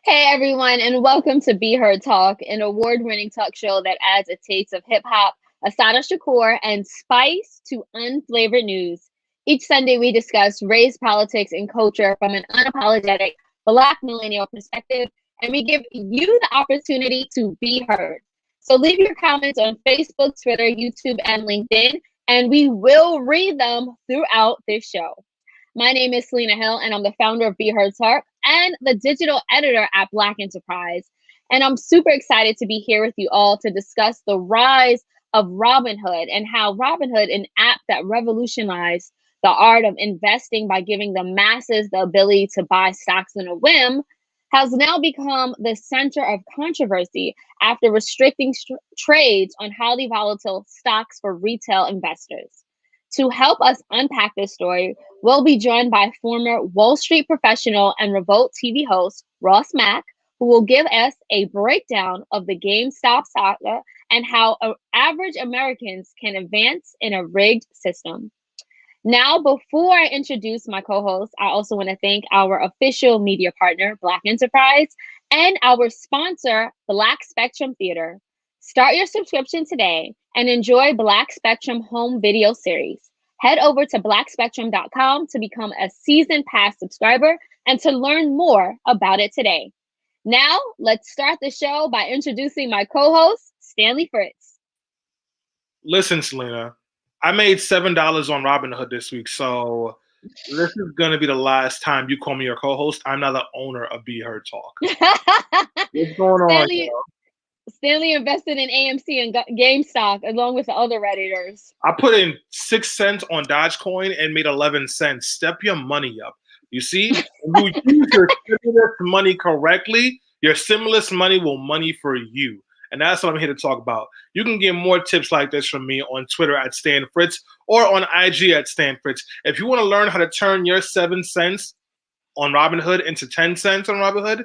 Hey everyone, and welcome to Be Heard Talk, an award-winning talk show that adds a taste of hip hop, Asada Shakur, and spice to unflavored news. Each Sunday, we discuss race, politics, and culture from an unapologetic Black millennial perspective, and we give you the opportunity to be heard. So leave your comments on Facebook, Twitter, YouTube, and LinkedIn, and we will read them throughout this show. My name is Selena Hill, and I'm the founder of Be Heard Talk and the digital editor at Black Enterprise. And I'm super excited to be here with you all to discuss the rise of Robinhood and how Robinhood, an app that revolutionized the art of investing by giving the masses the ability to buy stocks in a whim, has now become the center of controversy after restricting trades on highly volatile stocks for retail investors. To help us unpack this story, we'll be joined by former Wall Street professional and Revolt TV host Ross Mack, who will give us a breakdown of the GameStop saga and how average Americans can advance in a rigged system. Now, before I introduce my co-host, I also want to thank our official media partner, Black Enterprise, and our sponsor, Black Spectrum Theater. Start your subscription today and enjoy Black Spectrum home video series. Head over to blackspectrum.com to become a season pass subscriber and to learn more about it today. Now, let's start the show by introducing my co-host, Stanley Fritz. Listen, Selena, I made $7 on Robinhood this week, so this is going to be the last time you call me your co-host. I'm now the owner of Be Heard Talk. What's going on? Stanley invested in AMC and GameStop along with the other Redditors. I put in 6 cents on Dogecoin and made 11 cents. Step your money up. You see, when you use your stimulus money correctly, your stimulus money will money for you. And that's what I'm here to talk about. You can get more tips like this from me on Twitter at Stan Fritz or on IG at Stan Fritz. If you want to learn how to turn your 7 cents on Robinhood into 10 cents on Robinhood,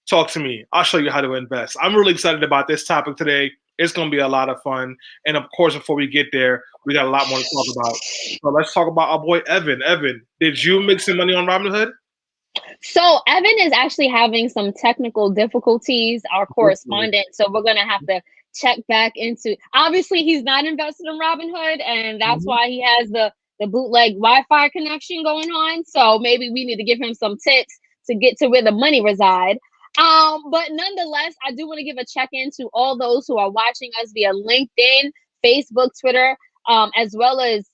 talk to me. I'll show you how to invest. I'm really excited about this topic today. It's going to be a lot of fun. And of course, before we get there, we got a lot more to talk about. So let's talk about our boy, Evan. Evan, did you make some money on Robinhood? So Evan is actually having some technical difficulties, our correspondent. So we're going to have to check back into, obviously he's not invested in Robinhood, and that's why he has the bootleg Wi-Fi connection going on. So maybe we need to give him some tips to get to where the money reside. But nonetheless, I do want to give a check-in to all those who are watching us via LinkedIn, Facebook, Twitter, as well as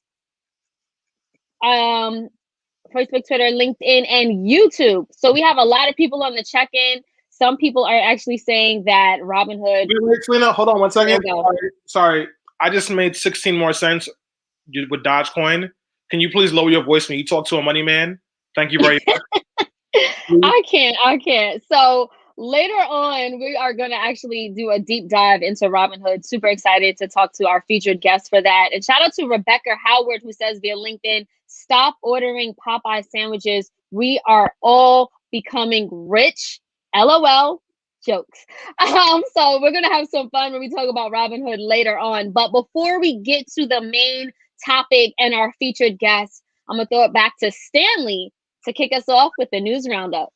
Facebook, Twitter, LinkedIn, and YouTube. So we have a lot of people on the check-in. Some people are actually saying that Robinhood. Wait, Selena, hold on 1 second. Sorry, I just made 16 more cents with Dogecoin. Can you please lower your voice when you talk to a money man? Thank you very much. I can't. So later on, we are going to actually do a deep dive into Robinhood. Super excited to talk to our featured guest for that. And shout out to Rebecca Howard, who says via LinkedIn, stop ordering Popeye sandwiches. We are all becoming rich. LOL. Jokes. So we're going to have some fun when we talk about Robinhood later on. But before we get to the main topic and our featured guest, I'm going to throw it back to Stanley to kick us off with the news roundup.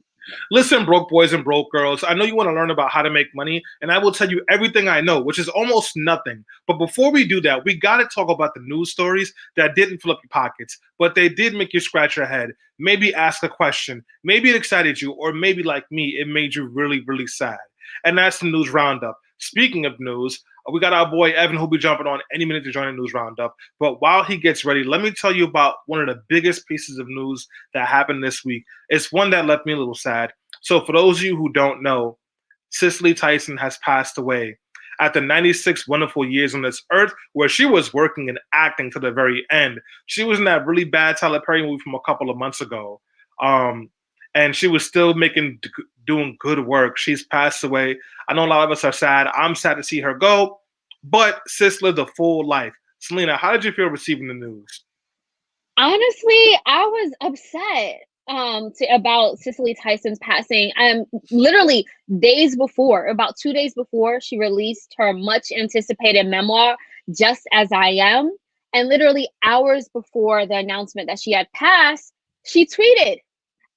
Listen, broke boys and broke girls, I know you want to learn about how to make money, and I will tell you everything I know, which is almost nothing. But before we do that, we got to talk about the news stories that didn't fill up your pockets, but they did make you scratch your head, maybe ask a question, maybe it excited you, or maybe like me, it made you really, really sad. And that's the news roundup. Speaking of news, we got our boy Evan who'll be jumping on any minute to join the news roundup. But while he gets ready, let me tell you about one of the biggest pieces of news that happened this week. It's one that left me a little sad. So for those of you who don't know, Cicely Tyson has passed away after 96 wonderful years on this earth, where she was working and acting to the very end. She was in that really bad Tyler Perry movie from a couple of months ago. And she was still doing good work. She's passed away. I know a lot of us are sad. I'm sad to see her go, but sis lived a full life. Selena, how did you feel receiving the news? Honestly, I was upset about Cicely Tyson's passing. Literally days before, about 2 days before, she released her much anticipated memoir, Just As I Am. And literally hours before the announcement that she had passed, she tweeted.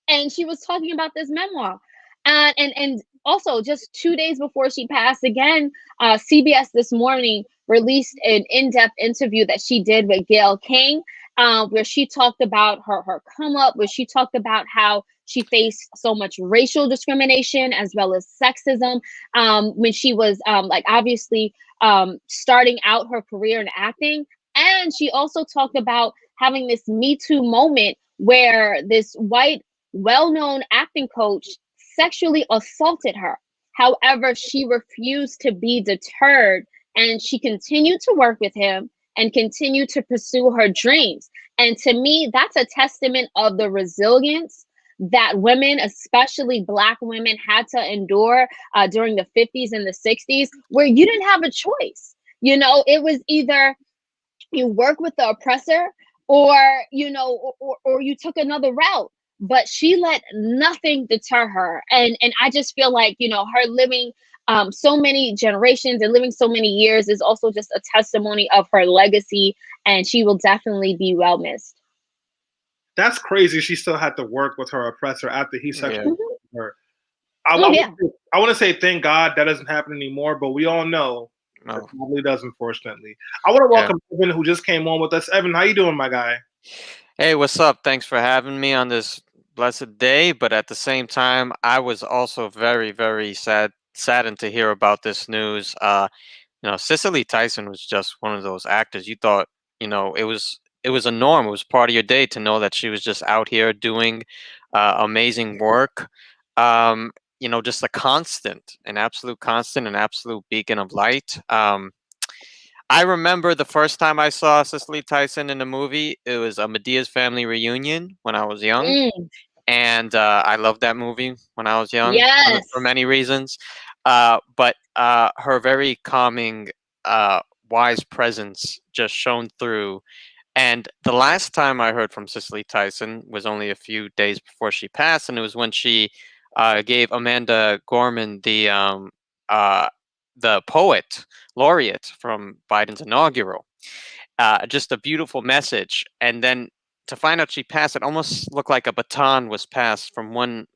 And she was talking about this memoir. And also, just 2 days before she passed, again, CBS this morning released an in-depth interview that she did with Gayle King, where she talked about her come up, where she talked about how she faced so much racial discrimination as well as sexism when she was like obviously starting out her career in acting. And she also talked about having this Me Too moment where this white, well-known acting coach sexually assaulted her. However, she refused to be deterred and she continued to work with him and continued to pursue her dreams. And to me, that's a testament of the resilience that women, especially Black women, had to endure during the 50s and the 60s, where you didn't have a choice. You know, it was either you work with the oppressor or or you took another route, but she let nothing deter her. And I just feel like, her living so many generations and living so many years is also just a testimony of her legacy, and she will definitely be well missed. That's crazy. She still had to work with her oppressor after he sexually Mhm. her. Oh yeah. I want to say thank God that doesn't happen anymore, but we all know it No. probably does, unfortunately. I want to Yeah. welcome Evan, who just came on with us. Evan, how you doing, my guy? Hey, what's up? Thanks for having me on this blessed day. But at the same time, I was also very, very saddened to hear about this news. Cicely Tyson was just one of those actors. You thought, it was a norm. It was part of your day to know that she was just out here doing amazing work. Just a constant, an absolute constant, an absolute beacon of light. I remember the first time I saw Cicely Tyson in a movie. It was a Medea's Family Reunion when I was young, Mm, and I loved that movie when I was young for yes. many reasons. But her very calming, wise presence just shone through. And the last time I heard from Cicely Tyson was only a few days before she passed, and it was when she gave Amanda Gorman uh, the poet laureate from Biden's inaugural. Just a beautiful message. And then to find out she passed, it almost looked like a baton was passed from one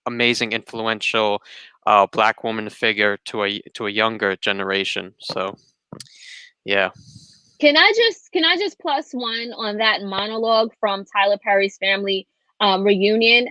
amazing, influential Black woman figure to a younger generation. So, yeah. Can I just plus one on that monologue from Tyler Perry's Family Reunion?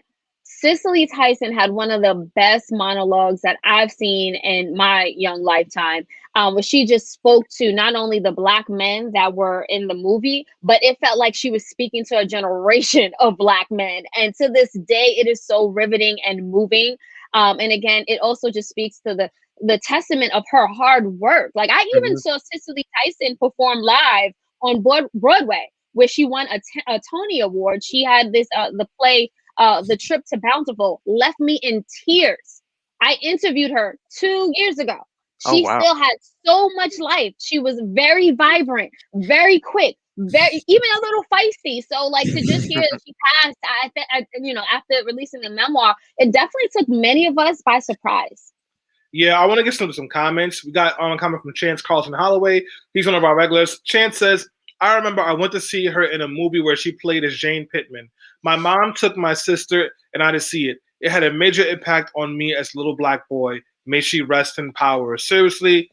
Cicely Tyson had one of the best monologues that I've seen in my young lifetime, where she just spoke to not only the Black men that were in the movie, but it felt like she was speaking to a generation of Black men. And to this day, it is so riveting and moving. And again, it also just speaks to the testament of her hard work. Like I even Mhm. saw Cicely Tyson perform live on Broadway, where she won a Tony Award. She had this the play The Trip to Bountiful left me in tears. I interviewed her 2 years ago. Oh, She wow. still had so much life. She was very vibrant, very quick, very even a little feisty. So like to just hear that she passed, after releasing the memoir, it definitely took many of us by surprise. Yeah, I want to get some comments. We got a comment from Chance Carlson Holloway. He's one of our regulars. Chance says, I remember I went to see her in a movie where she played as Jane Pittman. My mom took my sister and I to see it. It had a major impact on me as a little Black boy. May she rest in power. Seriously,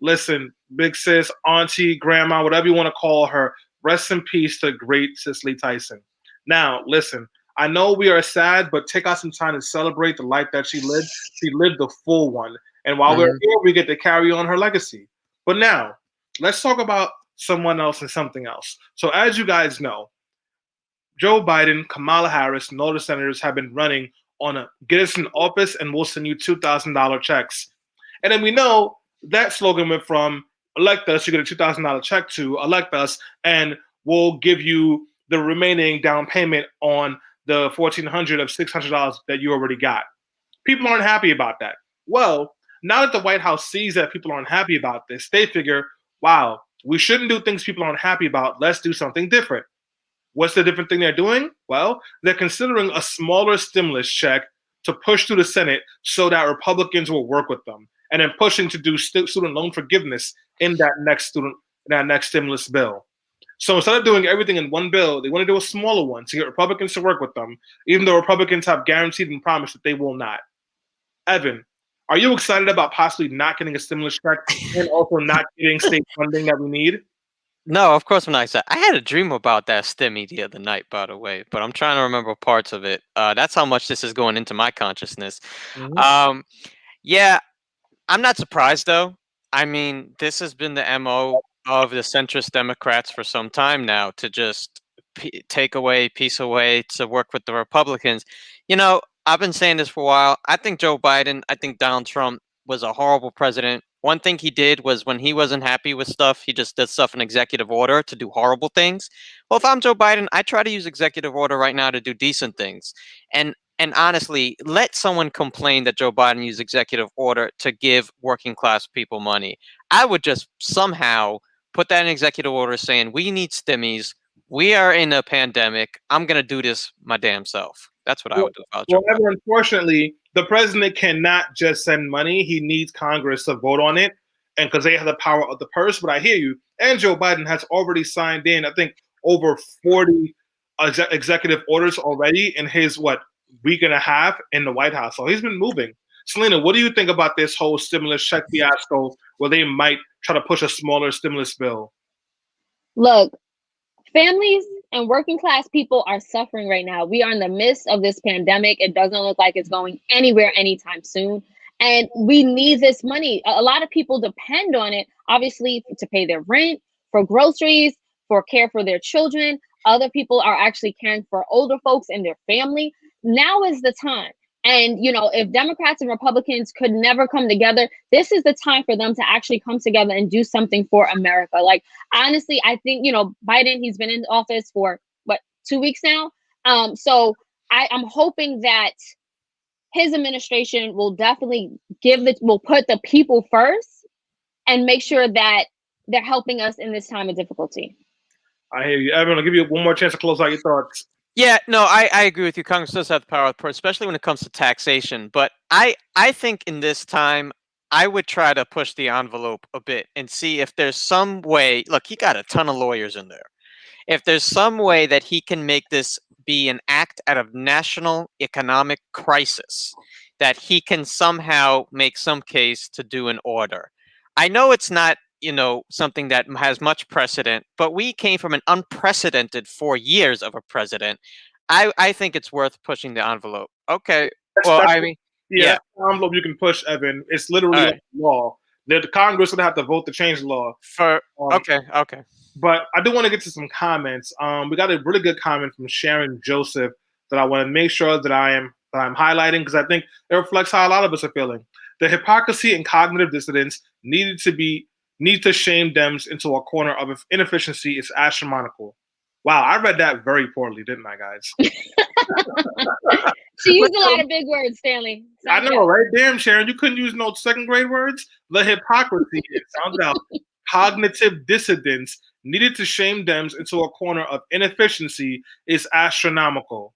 listen, big sis, auntie, grandma, whatever you want to call her, rest in peace to great Cicely Tyson. Now, listen, I know we are sad, but take out some time to celebrate the life that she lived. She lived the full one. And while we're Mhm. here, we get to carry on her legacy. But now, let's talk about someone else and something else. So, as you guys know, Joe Biden, Kamala Harris, and all the senators have been running on a get us in office and we'll send you $2,000 checks. And then we know that slogan went from elect us, you get a $2,000 check to elect us, and we'll give you the remaining down payment on the $1,400 of $600 that you already got. People aren't happy about that. Well, now that the White House sees that people aren't happy about this, they figure, wow, we shouldn't do things people aren't happy about. Let's do something different. What's the different thing they're doing? Well, they're considering a smaller stimulus check to push through the Senate so that Republicans will work with them, and then pushing to do student loan forgiveness in that next stimulus bill. So instead of doing everything in one bill, they want to do a smaller one to get Republicans to work with them, even though Republicans have guaranteed and promised that they will not. Evan, are you excited about possibly not getting a stimulus check and also not getting state funding that we need? No, of course I'm not excited. I had a dream about that stimmy the other night, by the way, but I'm trying to remember parts of it. That's how much this is going into my consciousness. Mhm. Um, yeah, I'm not surprised though. I mean, this has been the MO of the centrist Democrats for some time now to just take away, piece away, to work with the Republicans. You know, I've been saying this for a while. I think Joe Biden, I think Donald Trump was a horrible president. One thing he did was when he wasn't happy with stuff, he just did stuff in executive order to do horrible things. Well, if I'm Joe Biden, I try to use executive order right now to do decent things. And honestly, let someone complain that Joe Biden used executive order to give working class people money. I would just somehow put that in executive order saying, we need stimmies. We are in a pandemic. I'm going to do this my damn self. That's what I Well, would do about Joe well, Biden. Evan, unfortunately, the president cannot just send money. He needs Congress to vote on it, and because they have the power of the purse. But I hear you. And Joe Biden has already signed in, I think, over 40 executive orders already in his week and a half in the White House. So he's been moving. Selena, what do you think about this whole stimulus check fiasco where they might try to push a smaller stimulus bill? Look, families and working class people are suffering right now. We are in the midst of this pandemic. It doesn't look like it's going anywhere anytime soon. And we need this money. A lot of people depend on it, obviously, to pay their rent, for groceries, for care for their children. Other people are actually caring for older folks and their family. Now is the time. And, if Democrats and Republicans could never come together, this is the time for them to actually come together and do something for America. Like, honestly, I think, Biden, he's been in office for 2 weeks now. So I'm hoping that his administration will definitely will put the people first and make sure that they're helping us in this time of difficulty. I hear you. Evan, I'll give you one more chance to close out your thoughts. Yeah, no, I agree with you. Congress does have the power, especially when it comes to taxation. But I think in this time, I would try to push the envelope a bit and see if there's some way. Look, he got a ton of lawyers in there. If there's some way that he can make this be an act out of national economic crisis, that he can somehow make some case to do an order. I know it's not, something that has much precedent, but we came from an unprecedented 4 years of a president. I think it's worth pushing the envelope. Okay. Well, That's I mean, Yeah, yeah. that's the envelope you can push, Evan. It's literally All like law. The Congress would have to vote to change the law. Okay. But I do want to get to some comments. We got a really good comment from Sharon Joseph that I want to make sure that I'm highlighting because I think it reflects how a lot of us are feeling. The hypocrisy and cognitive dissonance need to shame Dems into a corner of inefficiency is astronomical. Wow, I read that very poorly, didn't I, guys? She used a lot of big words, Stanley. I know, right? Damn, Sharon, you couldn't use no second grade words. The hypocrisy, it sounds out. Cognitive dissidence needed to shame Dems into a corner of inefficiency is astronomical.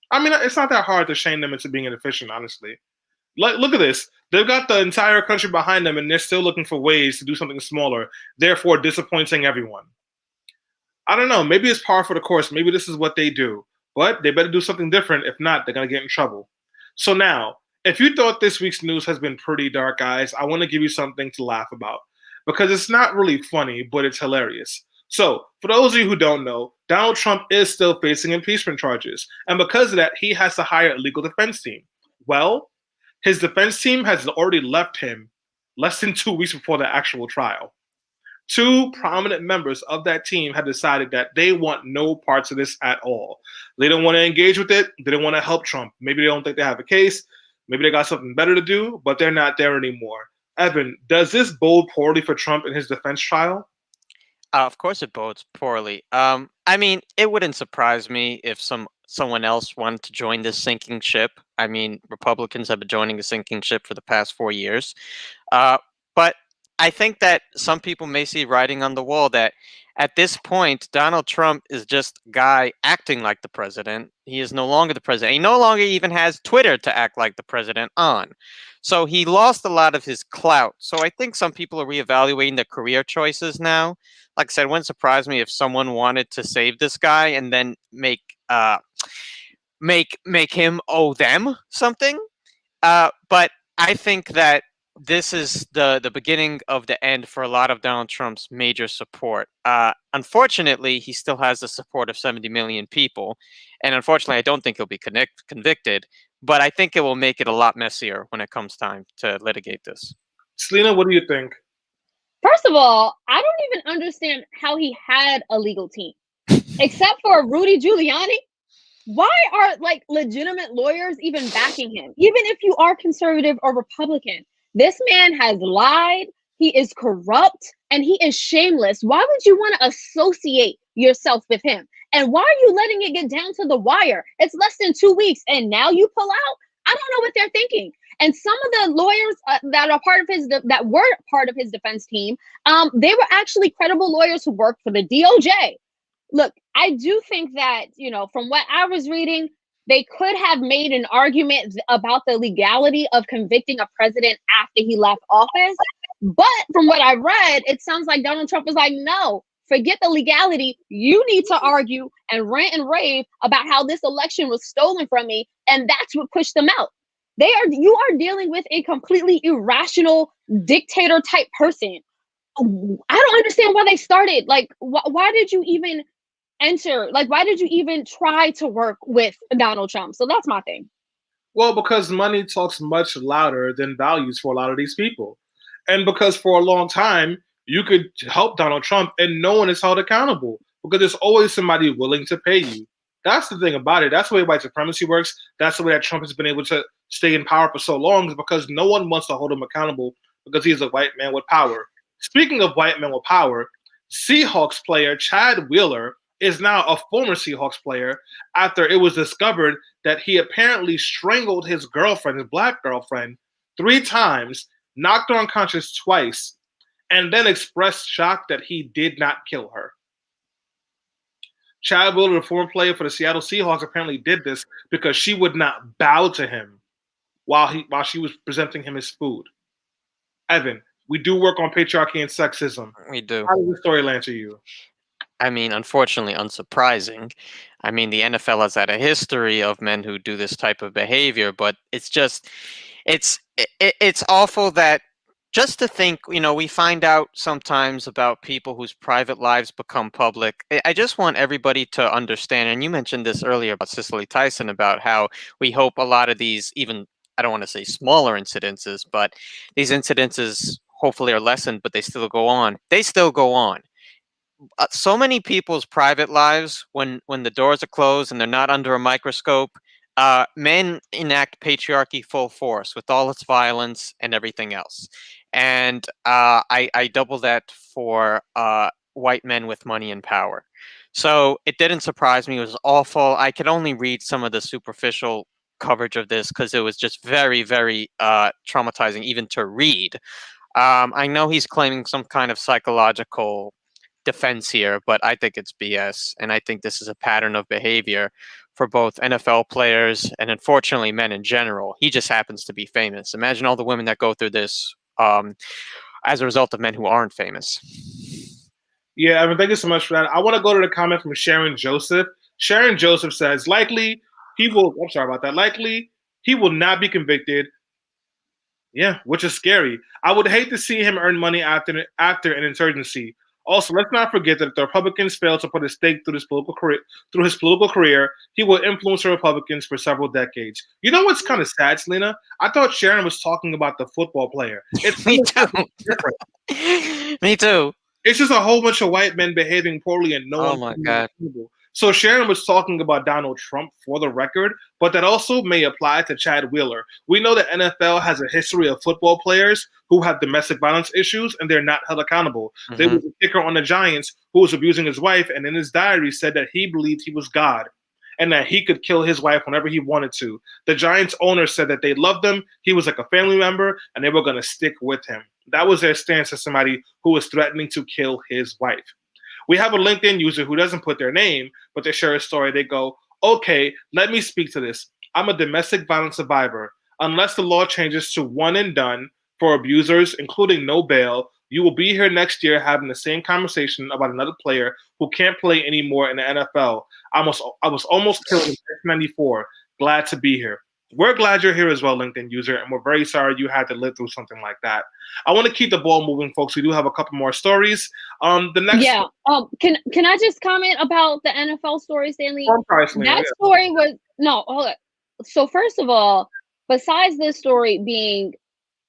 I mean, it's not that hard to shame them into being inefficient, honestly. Look at this. They've got the entire country behind them, and they're still looking for ways to do something smaller, therefore disappointing everyone. I don't know. Maybe it's par for the course. Maybe this is what they do. But they better do something different. If not, they're going to get in trouble. So now, if you thought this week's news has been pretty dark, guys, I want to give you something to laugh about. Because it's not really funny, but it's hilarious. So, for those of you who don't know, Donald Trump is still facing impeachment charges. And because of that, he has to hire a legal defense team. Well, his defense team has already left him less than 2 weeks before the actual trial. Two prominent members of that team have decided that they want no parts of this at all. They don't want to engage with it. They don't want to help Trump. Maybe they don't think they have a case. Maybe they got something better to do, but they're not there anymore. Evan, does this bode poorly for Trump in his defense trial? Of course, it bodes poorly. I mean, it wouldn't surprise me if someone else wanted to join this sinking ship. I mean, Republicans have been joining the sinking ship for the past 4 years. But I think that some people may see writing on the wall that at this point, Donald Trump is just a guy acting like the president. He is no longer the president. He no longer even has Twitter to act like the president on. So he lost a lot of his clout. So I think some people are reevaluating their career choices now. Like I said, it wouldn't surprise me if someone wanted to save this guy and then make him owe them something. But I think that this is the beginning of the end for a lot of Donald Trump's major support. Unfortunately, he still has the support of 70 million people, and unfortunately, I don't think he'll be convicted. But I think it will make it a lot messier when it comes time to litigate this. Selena, what do you think? First of all, I don't even understand how he had a legal team, except for Rudy Giuliani. Why are like legitimate lawyers even backing him? Even if you are conservative or Republican, this man has lied, he is corrupt, and he is shameless. Why would you want to associate yourself with him? And why are you letting it get down to the wire? It's less than 2 weeks and now you pull out? I don't know what they're thinking. And some of the lawyers that are part of that were part of his defense team, they were actually credible lawyers who worked for the DOJ. Look, I do think that, from what I was reading, they could have made an argument about the legality of convicting a president after he left office. But from what I read, it sounds like Donald Trump was like, no, forget the legality. You need to argue and rant and rave about how this election was stolen from me. And that's what pushed them out. You are dealing with a completely irrational dictator type person. I don't understand why they started. Like, why did you even enter? Like, why did you even try to work with Donald Trump? So that's my thing. Well, because money talks much louder than values for a lot of these people. And because for a long time, you could help Donald Trump and no one is held accountable because there's always somebody willing to pay you. That's the thing about it. That's the way white supremacy works. That's the way that Trump has been able to stay in power for so long, is because no one wants to hold him accountable because he's a white man with power. Speaking of white men with power, Seahawks player Chad Wheeler is now a former Seahawks player after it was discovered that he apparently strangled his girlfriend, his black girlfriend, 3 times, knocked her unconscious twice, and then expressed shock that he did not kill her. Chad Wheeler, the former player for the Seattle Seahawks, apparently did this because she would not bow to him while she was presenting him his food. Evan, we do work on patriarchy and sexism. We do. How does the story land to you? I mean, unfortunately, unsurprising. I mean, the NFL has had a history of men who do this type of behavior, but it's just, it's awful that just to think, we find out sometimes about people whose private lives become public. I just want everybody to understand, and you mentioned this earlier about Cicely Tyson, about how we hope a lot of these, even, I don't want to say smaller incidences, but these incidences hopefully are lessened, but they still go on. They still go on. So many people's private lives, when the doors are closed and they're not under a microscope, men enact patriarchy full force with all its violence and everything else. And I double that for white men with money and power. So it didn't surprise me. It was awful. I could only read some of the superficial coverage of this because it was just very, very traumatizing even to read. I know he's claiming some kind of psychological defense here, but I think it's BS. And I think this is a pattern of behavior for both NFL players and unfortunately men in general. He just happens to be famous. Imagine all the women that go through this as a result of men who aren't famous. Yeah, Evan, thank you so much for that. I want to go to the comment from Sharon Joseph. Sharon Joseph says, likely he will not be convicted. Yeah, which is scary. I would hate to see him earn money after an insurgency. Also, let's not forget that if the Republicans fail to put a stake through his political career, he will influence the Republicans for several decades. You know what's kind of sad, Selena? I thought Sharon was talking about the football player. Me too. Me too. It's just a whole bunch of white men behaving poorly and no one. Oh my God. So Sharon was talking about Donald Trump for the record, but that also may apply to Chad Wheeler. We know that NFL has a history of football players who have domestic violence issues and they're not held accountable. Mm-hmm. There was a kicker on the Giants who was abusing his wife, and in his diary said that he believed he was God and that he could kill his wife whenever he wanted to. The Giants owner said that they loved him, he was like a family member, and they were going to stick with him. That was their stance as somebody who was threatening to kill his wife. We have a LinkedIn user who doesn't put their name, but they share a story. They go, okay, let me speak to this. I'm a domestic violence survivor. Unless the law changes to one and done for abusers, including no bail, you will be here next year having the same conversation about another player who can't play anymore in the NFL. I was almost killed in 1994. Glad to be here. We're glad you're here as well, LinkedIn user, and we're very sorry you had to live through something like that. I want to keep the ball moving, folks. We do have a couple more stories. The next Yeah. Can I just comment about the NFL story, Stanley? one price, Lena, That yeah. story was no. Hold on. So first of all, besides this story being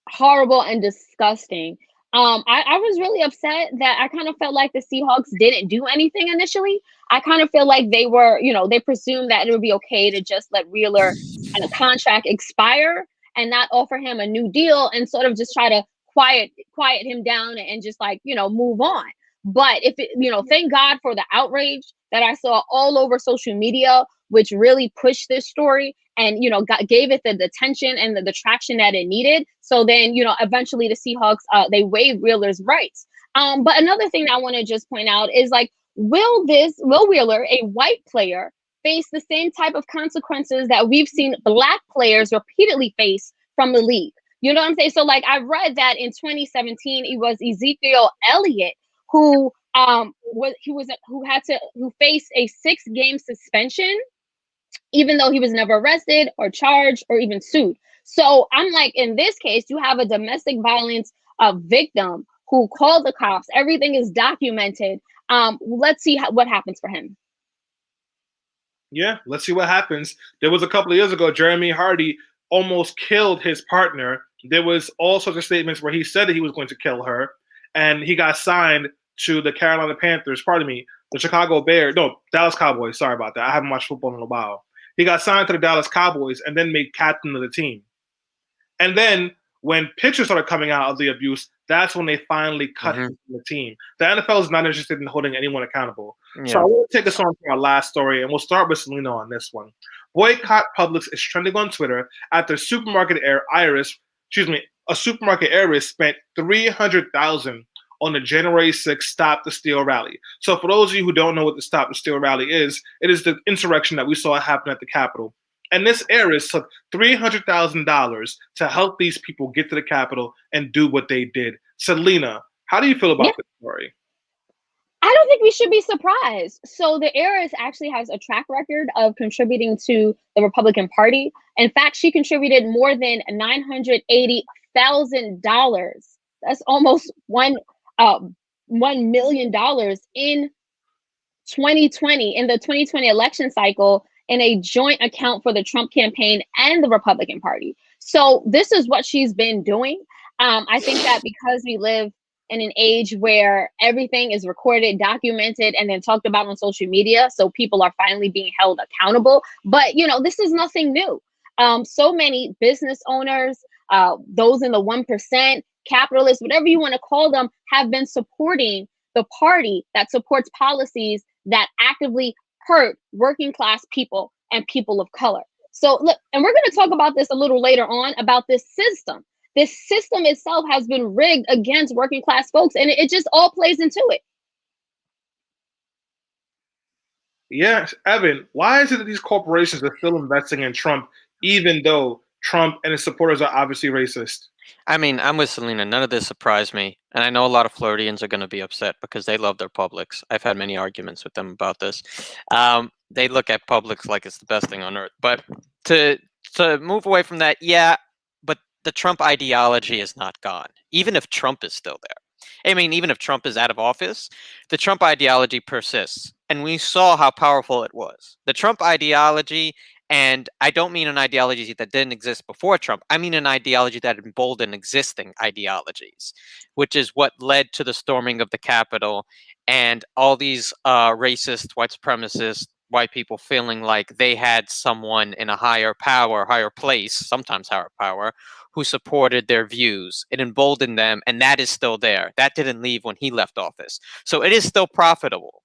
horrible and disgusting. I was really upset that I kind of felt like the Seahawks didn't do anything initially. I kind of feel like they were, they presumed that it would be okay to just let Wheeler and the contract expire and not offer him a new deal and sort of just try to quiet him down and just like, move on. But if it, thank God for the outrage that I saw all over social media, which really pushed this story and gave it the attention and the traction that it needed. So then eventually the Seahawks they waived Wheeler's rights. But another thing I want to just point out is like, will Wheeler, a white player, face the same type of consequences that we've seen black players repeatedly face from the league? You know what I'm saying? So like, I read that in 2017 it was Ezekiel Elliott who who faced a 6-game suspension even though he was never arrested or charged or even sued. So I'm like, in this case, you have a domestic violence victim who called the cops. Everything is documented. Let's see what happens for him. Yeah, let's see what happens. There was a couple of years ago, Jeremy Hardy almost killed his partner. There was all sorts of statements where he said that he was going to kill her, and he got signed to the Carolina Panthers, the Dallas Cowboys. Sorry about that. I haven't watched football in a while. He got signed to the Dallas Cowboys and then made captain of the team. And then when pictures started coming out of the abuse, that's when they finally cut him from the team. The NFL is not interested in holding anyone accountable. Yeah. So I want to take us on to our last story, and we'll start with Selena on this one. Boycott Publix is trending on Twitter after a supermarket heiress spent $300,000 on the January 6th Stop the Steal rally. So for those of you who don't know what the Stop the Steal rally is, it is the insurrection that we saw happen at the Capitol. And this heiress took $300,000 to help these people get to the Capitol and do what they did. Selena, how do you feel about this story? I don't think we should be surprised. So the heiress actually has a track record of contributing to the Republican Party. In fact, she contributed more than $980,000. That's almost $1 million in 2020, in the 2020 election cycle, in a joint account for the Trump campaign and the Republican Party. So this is what she's been doing. I think that because we live in an age where everything is recorded, documented, and then talked about on social media, so people are finally being held accountable. But this is nothing new. So many business owners, those in the 1%, capitalists, whatever you want to call them, have been supporting the party that supports policies that actively hurt working class people and people of color. So look, and we're going to talk about this a little later on about this system. This system itself has been rigged against working class folks, and it just all plays into it. Yes, Evan, why is it that these corporations are still investing in Trump, even though Trump and his supporters are obviously racist? I mean, I'm with Selena. None of this surprised me. And I know a lot of Floridians are going to be upset because they love their Publix. I've had many arguments with them about this. They look at Publix like it's the best thing on earth. But to move away from that, yeah, but the Trump ideology is not gone, even if Trump is still there. I mean, even if Trump is out of office, the Trump ideology persists. And we saw how powerful it was. The Trump ideology, and I don't mean an ideology that didn't exist before Trump. I mean an ideology that emboldened existing ideologies, which is what led to the storming of the Capitol and all these racist, white supremacist, white people feeling like they had someone in a higher power, higher place, sometimes higher power, who supported their views. It emboldened them, and that is still there. That didn't leave when he left office. So it is still profitable.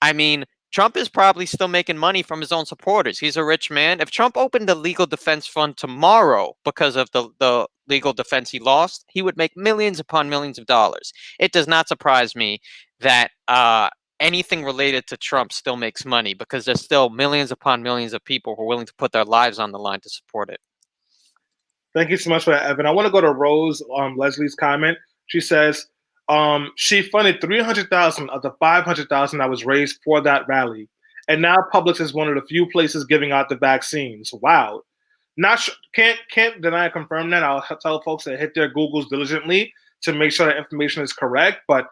I mean, Trump is probably still making money from his own supporters. He's a rich man. If Trump opened a legal defense fund tomorrow because of the legal defense he lost, he would make millions upon millions of dollars. It does not surprise me that anything related to Trump still makes money because there's still millions upon millions of people who are willing to put their lives on the line to support it. Thank you so much for that, Evan. I want to go to Rose, Leslie's comment. She says, she funded $300,000 of the $500,000 that was raised for that rally, and now Publix is one of the few places giving out the vaccines. Wow! Can't deny or confirm that. I'll tell folks to hit their Googles diligently to make sure that information is correct. But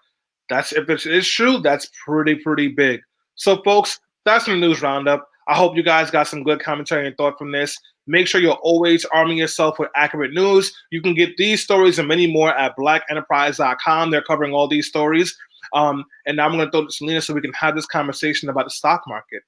that's if it is true, that's pretty big. So, folks, that's the news roundup. I hope you guys got some good commentary and thought from this. Make sure you're always arming yourself with accurate news. You can get these stories and many more at blackenterprise.com. They're covering all these stories. And now I'm going to throw it to Selena so we can have this conversation about the stock market.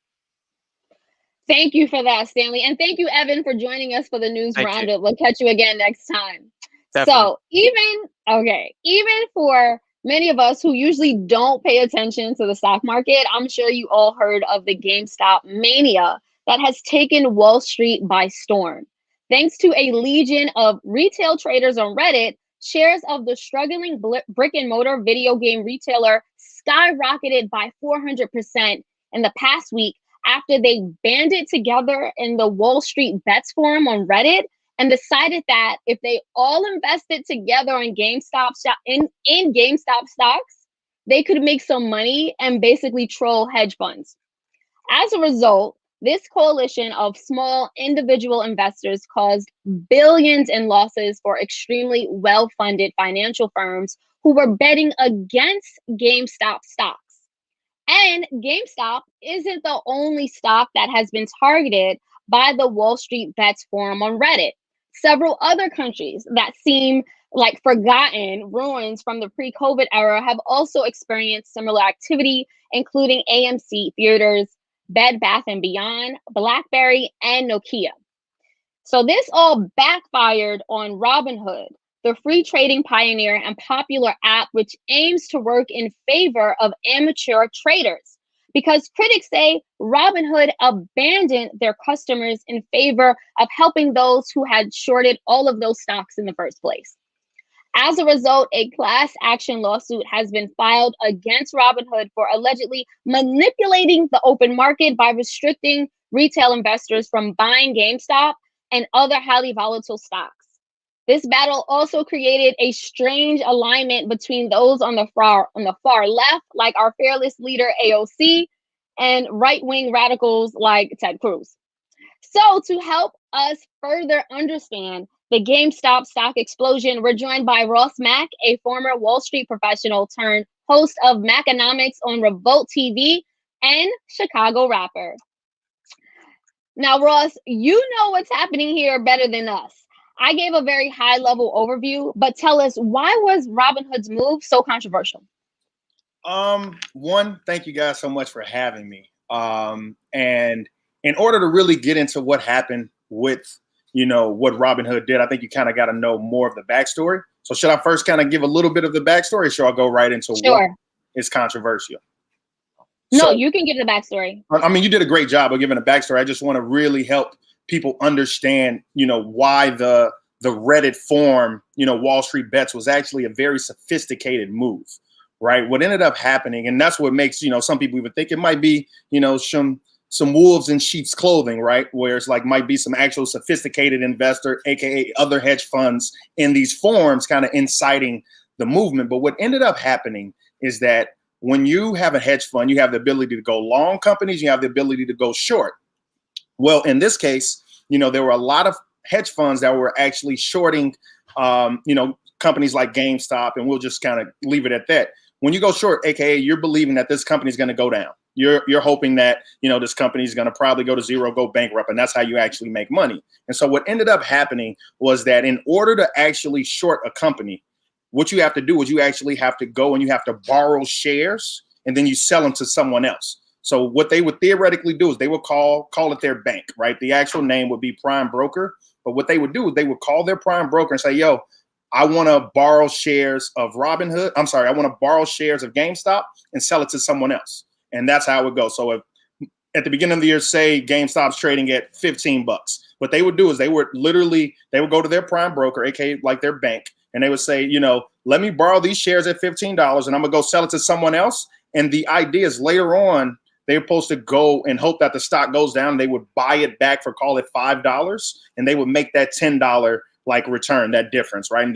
Thank you for that, Stanley. And thank you, Evan, for joining us for the news roundup. We'll catch you again next time. Definitely. So even for many of us who usually don't pay attention to the stock market, I'm sure you all heard of the GameStop mania that has taken Wall Street by storm. Thanks to a legion of retail traders on Reddit, shares of the struggling brick and mortar video game retailer skyrocketed by 400% in the past week after they banded together in the Wall Street Bets forum on Reddit and decided that if they all invested together in GameStop stocks, they could make some money and basically troll hedge funds. As a result, this coalition of small individual investors caused billions in losses for extremely well-funded financial firms who were betting against GameStop stocks. And GameStop isn't the only stock that has been targeted by the Wall Street Bets forum on Reddit. Several other countries that seem like forgotten ruins from the pre-COVID era have also experienced similar activity, including AMC Theaters, Bed Bath & Beyond, BlackBerry, and Nokia. So this all backfired on Robinhood, the free trading pioneer and popular app which aims to work in favor of amateur traders, because critics say Robinhood abandoned their customers in favor of helping those who had shorted all of those stocks in the first place. As a result, a class action lawsuit has been filed against Robinhood for allegedly manipulating the open market by restricting retail investors from buying GameStop and other highly volatile stocks. This battle also created a strange alignment between those on the far left, like our fearless leader AOC, and right-wing radicals like Ted Cruz. So to help us further understand the GameStop stock explosion, we're joined by Ross Mack, a former Wall Street professional turned host of Maconomics on Revolt TV and Chicago rapper. Now, Ross, you know what's happening here better than us. I gave a very high-level overview, but tell us, why was Robinhood's move so controversial? One, thank you guys so much for having me. And in order to really get into what happened with, what Robinhood did, I think you kind of got to know more of the backstory. So should I first kind of give a little bit of the backstory, or should I go right into what is controversial? No, you can give the backstory. I mean, you did a great job of giving a backstory. I just want to really help people understand, why the Reddit forum, Wall Street Bets was actually a very sophisticated move, right? What ended up happening, and that's what makes, some people even think it might be, some wolves in sheep's clothing, right? Where it's like might be some actual sophisticated investor, AKA other hedge funds in these forums kind of inciting the movement. But what ended up happening is that when you have a hedge fund, you have the ability to go long companies, you have the ability to go short. Well, in this case, there were a lot of hedge funds that were actually shorting, companies like GameStop, and we'll just kind of leave it at that. When you go short, AKA, you're believing that this company is going to go down. You're hoping that, this company is going to probably go to zero, go bankrupt, and that's how you actually make money. And so what ended up happening was that in order to actually short a company, what you have to do is you actually have to go and you have to borrow shares, and then you sell them to someone else. So what they would theoretically do is they would call it their bank, right? The actual name would be prime broker. But what they would do is they would call their prime broker and say, yo, I want to borrow shares of Robinhood. I'm sorry, I want to borrow shares of GameStop and sell it to someone else. And that's how it would go. So if at the beginning of the year, say GameStop's trading at $15, what they would do is they would go to their prime broker, aka like their bank, and they would say, let me borrow these shares at $15 and I'm gonna go sell it to someone else. And the idea is later on, they're supposed to go and hope that the stock goes down. They would buy it back for, call it $5, and they would make that $10 like return, that difference, right?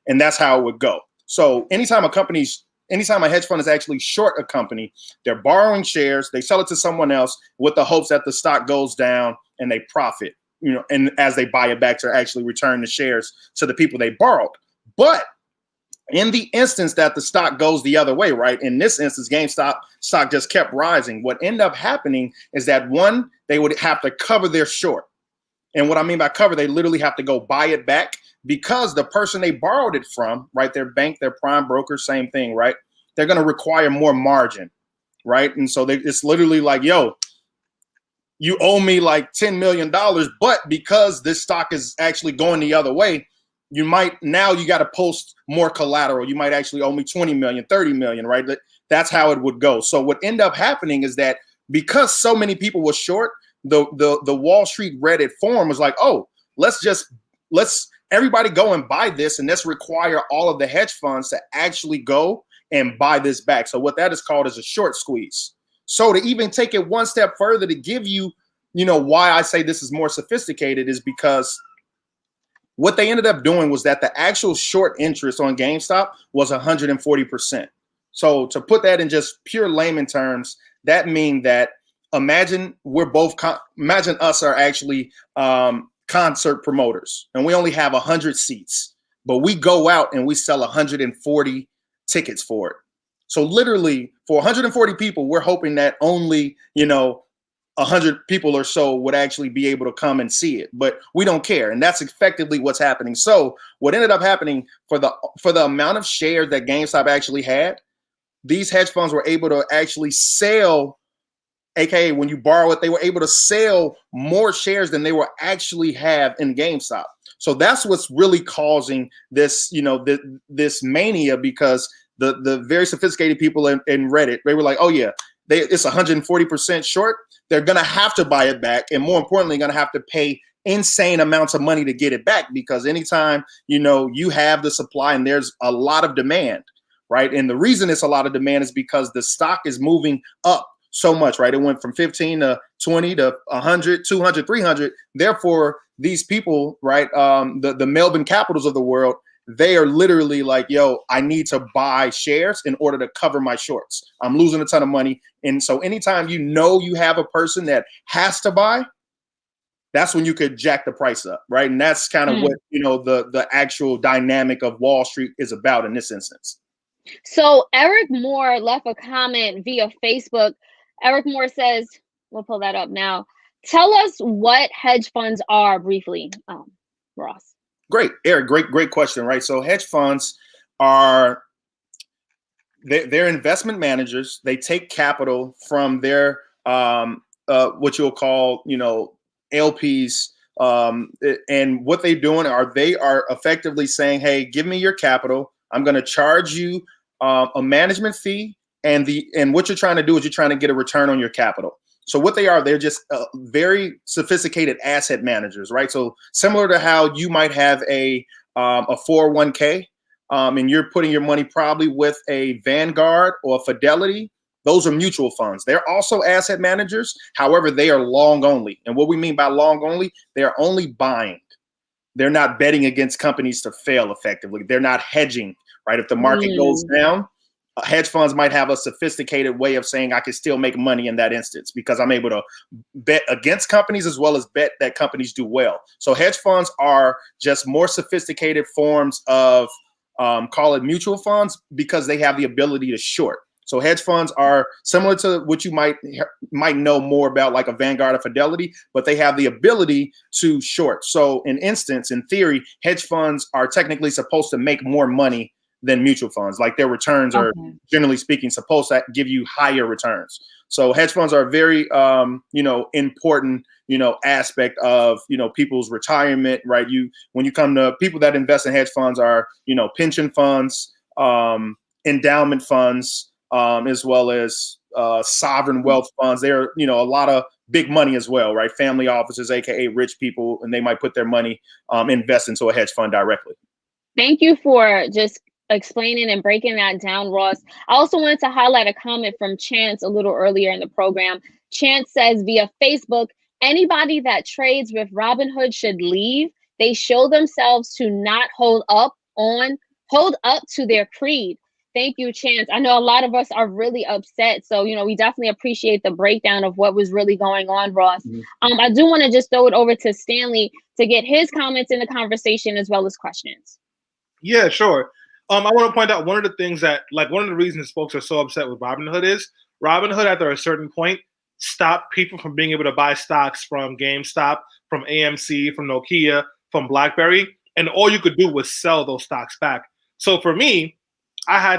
And that's how it would go. So anytime a hedge fund is actually short a company, they're borrowing shares, they sell it to someone else with the hopes that the stock goes down and they profit, and as they buy it back to actually return the shares to the people they borrowed. But in the instance that the stock goes the other way, right? In this instance, GameStop stock just kept rising. What ended up happening is that one, they would have to cover their short. And what I mean by cover, they literally have to go buy it back because the person they borrowed it from, right? Their bank, their prime broker, same thing, right? They're going to require more margin, right? And so it's literally like, yo, you owe me like $10 million, but because this stock is actually going the other way, you got to post more collateral. You might actually owe me 20 million, 30 million, right? That's how it would go. So what ended up happening is that because so many people were short, the Wall Street Reddit forum was like, oh, let's everybody go and buy this, and let's require all of the hedge funds to actually go and buy this back. So what that is called is a short squeeze. So to even take it one step further to give you, why I say this is more sophisticated is because what they ended up doing was that the actual short interest on GameStop was 140%. So to put that in just pure layman terms, that means that imagine us are actually concert promoters and we only have 100 seats, but we go out and we sell 140 tickets for it. So literally for 140 people, we're hoping that only, 100 people or so would actually be able to come and see it, but we don't care. And that's effectively what's happening. So what ended up happening for the amount of shares that GameStop actually had, these hedge funds were able to actually sell, AKA when you borrow it, they were able to sell more shares than they will actually have in GameStop. So that's what's really causing this, this mania, because the very sophisticated people in Reddit, they were like, oh yeah, it's 140% short. They're going to have to buy it back. And more importantly, going to have to pay insane amounts of money to get it back, because anytime, you have the supply and there's a lot of demand, right? And the reason it's a lot of demand is because the stock is moving up so much, right? It went from 15 to 20 to 100, 200, 300. Therefore, these people, right, the Melbourne Capitals of the world, they are literally like, yo, I need to buy shares in order to cover my shorts. I'm losing a ton of money. And so anytime you have a person that has to buy, that's when you could jack the price up, right? And that's kind of what, the actual dynamic of Wall Street is about in this instance. So Eric Moore left a comment via Facebook. Eric Moore says, we'll pull that up now. Tell us what hedge funds are briefly, Ross. Great, Eric, great question, right? So hedge funds are, they're investment managers. They take capital from their, what you'll call, LPs. And what they're doing they are effectively saying, hey, give me your capital. I'm going to charge you a management fee. And what you're trying to do is you're trying to get a return on your capital. So what they are, they're just very sophisticated asset managers, right? So similar to how you might have a 401k, and you're putting your money probably with a Vanguard or a Fidelity. Those are mutual funds. They're also asset managers. However, they are long only. And what we mean by long only, they're only buying. They're not betting against companies to fail effectively. They're not hedging, right? If the market goes down, hedge funds might have a sophisticated way of saying I can still make money in that instance because I'm able to bet against companies as well as bet that companies do well. So hedge funds are just more sophisticated forms of call it mutual funds because they have the ability to short. So hedge funds are similar to what you might know more about, like a Vanguard or Fidelity, but they have the ability to short. So in theory, hedge funds are technically supposed to make more money than mutual funds. Like their returns are, generally speaking, supposed to give you higher returns. So hedge funds are a very, important, aspect of, people's retirement, right? When you come to people that invest in hedge funds are, pension funds, endowment funds, as well as sovereign wealth funds. They're, a lot of big money as well, right? Family offices, AKA rich people, and they might put their money, invest into a hedge fund directly. Thank you for just explaining and breaking that down, Ross. I also wanted to highlight a comment from Chance a little earlier in the program. Chance says via Facebook, anybody that trades with Robinhood should leave. They show themselves to not hold up to their creed. Thank you, Chance. I know a lot of us are really upset. So, we definitely appreciate the breakdown of what was really going on, Ross. I do want to just throw it over to Stanley to get his comments in the conversation as well as questions. Yeah, sure. I want to point out one of the things that, like, one of the reasons folks are so upset with Robinhood is Robinhood, after a certain point, stopped people from being able to buy stocks from GameStop, from AMC, from Nokia, from BlackBerry, and all you could do was sell those stocks back. So for me, I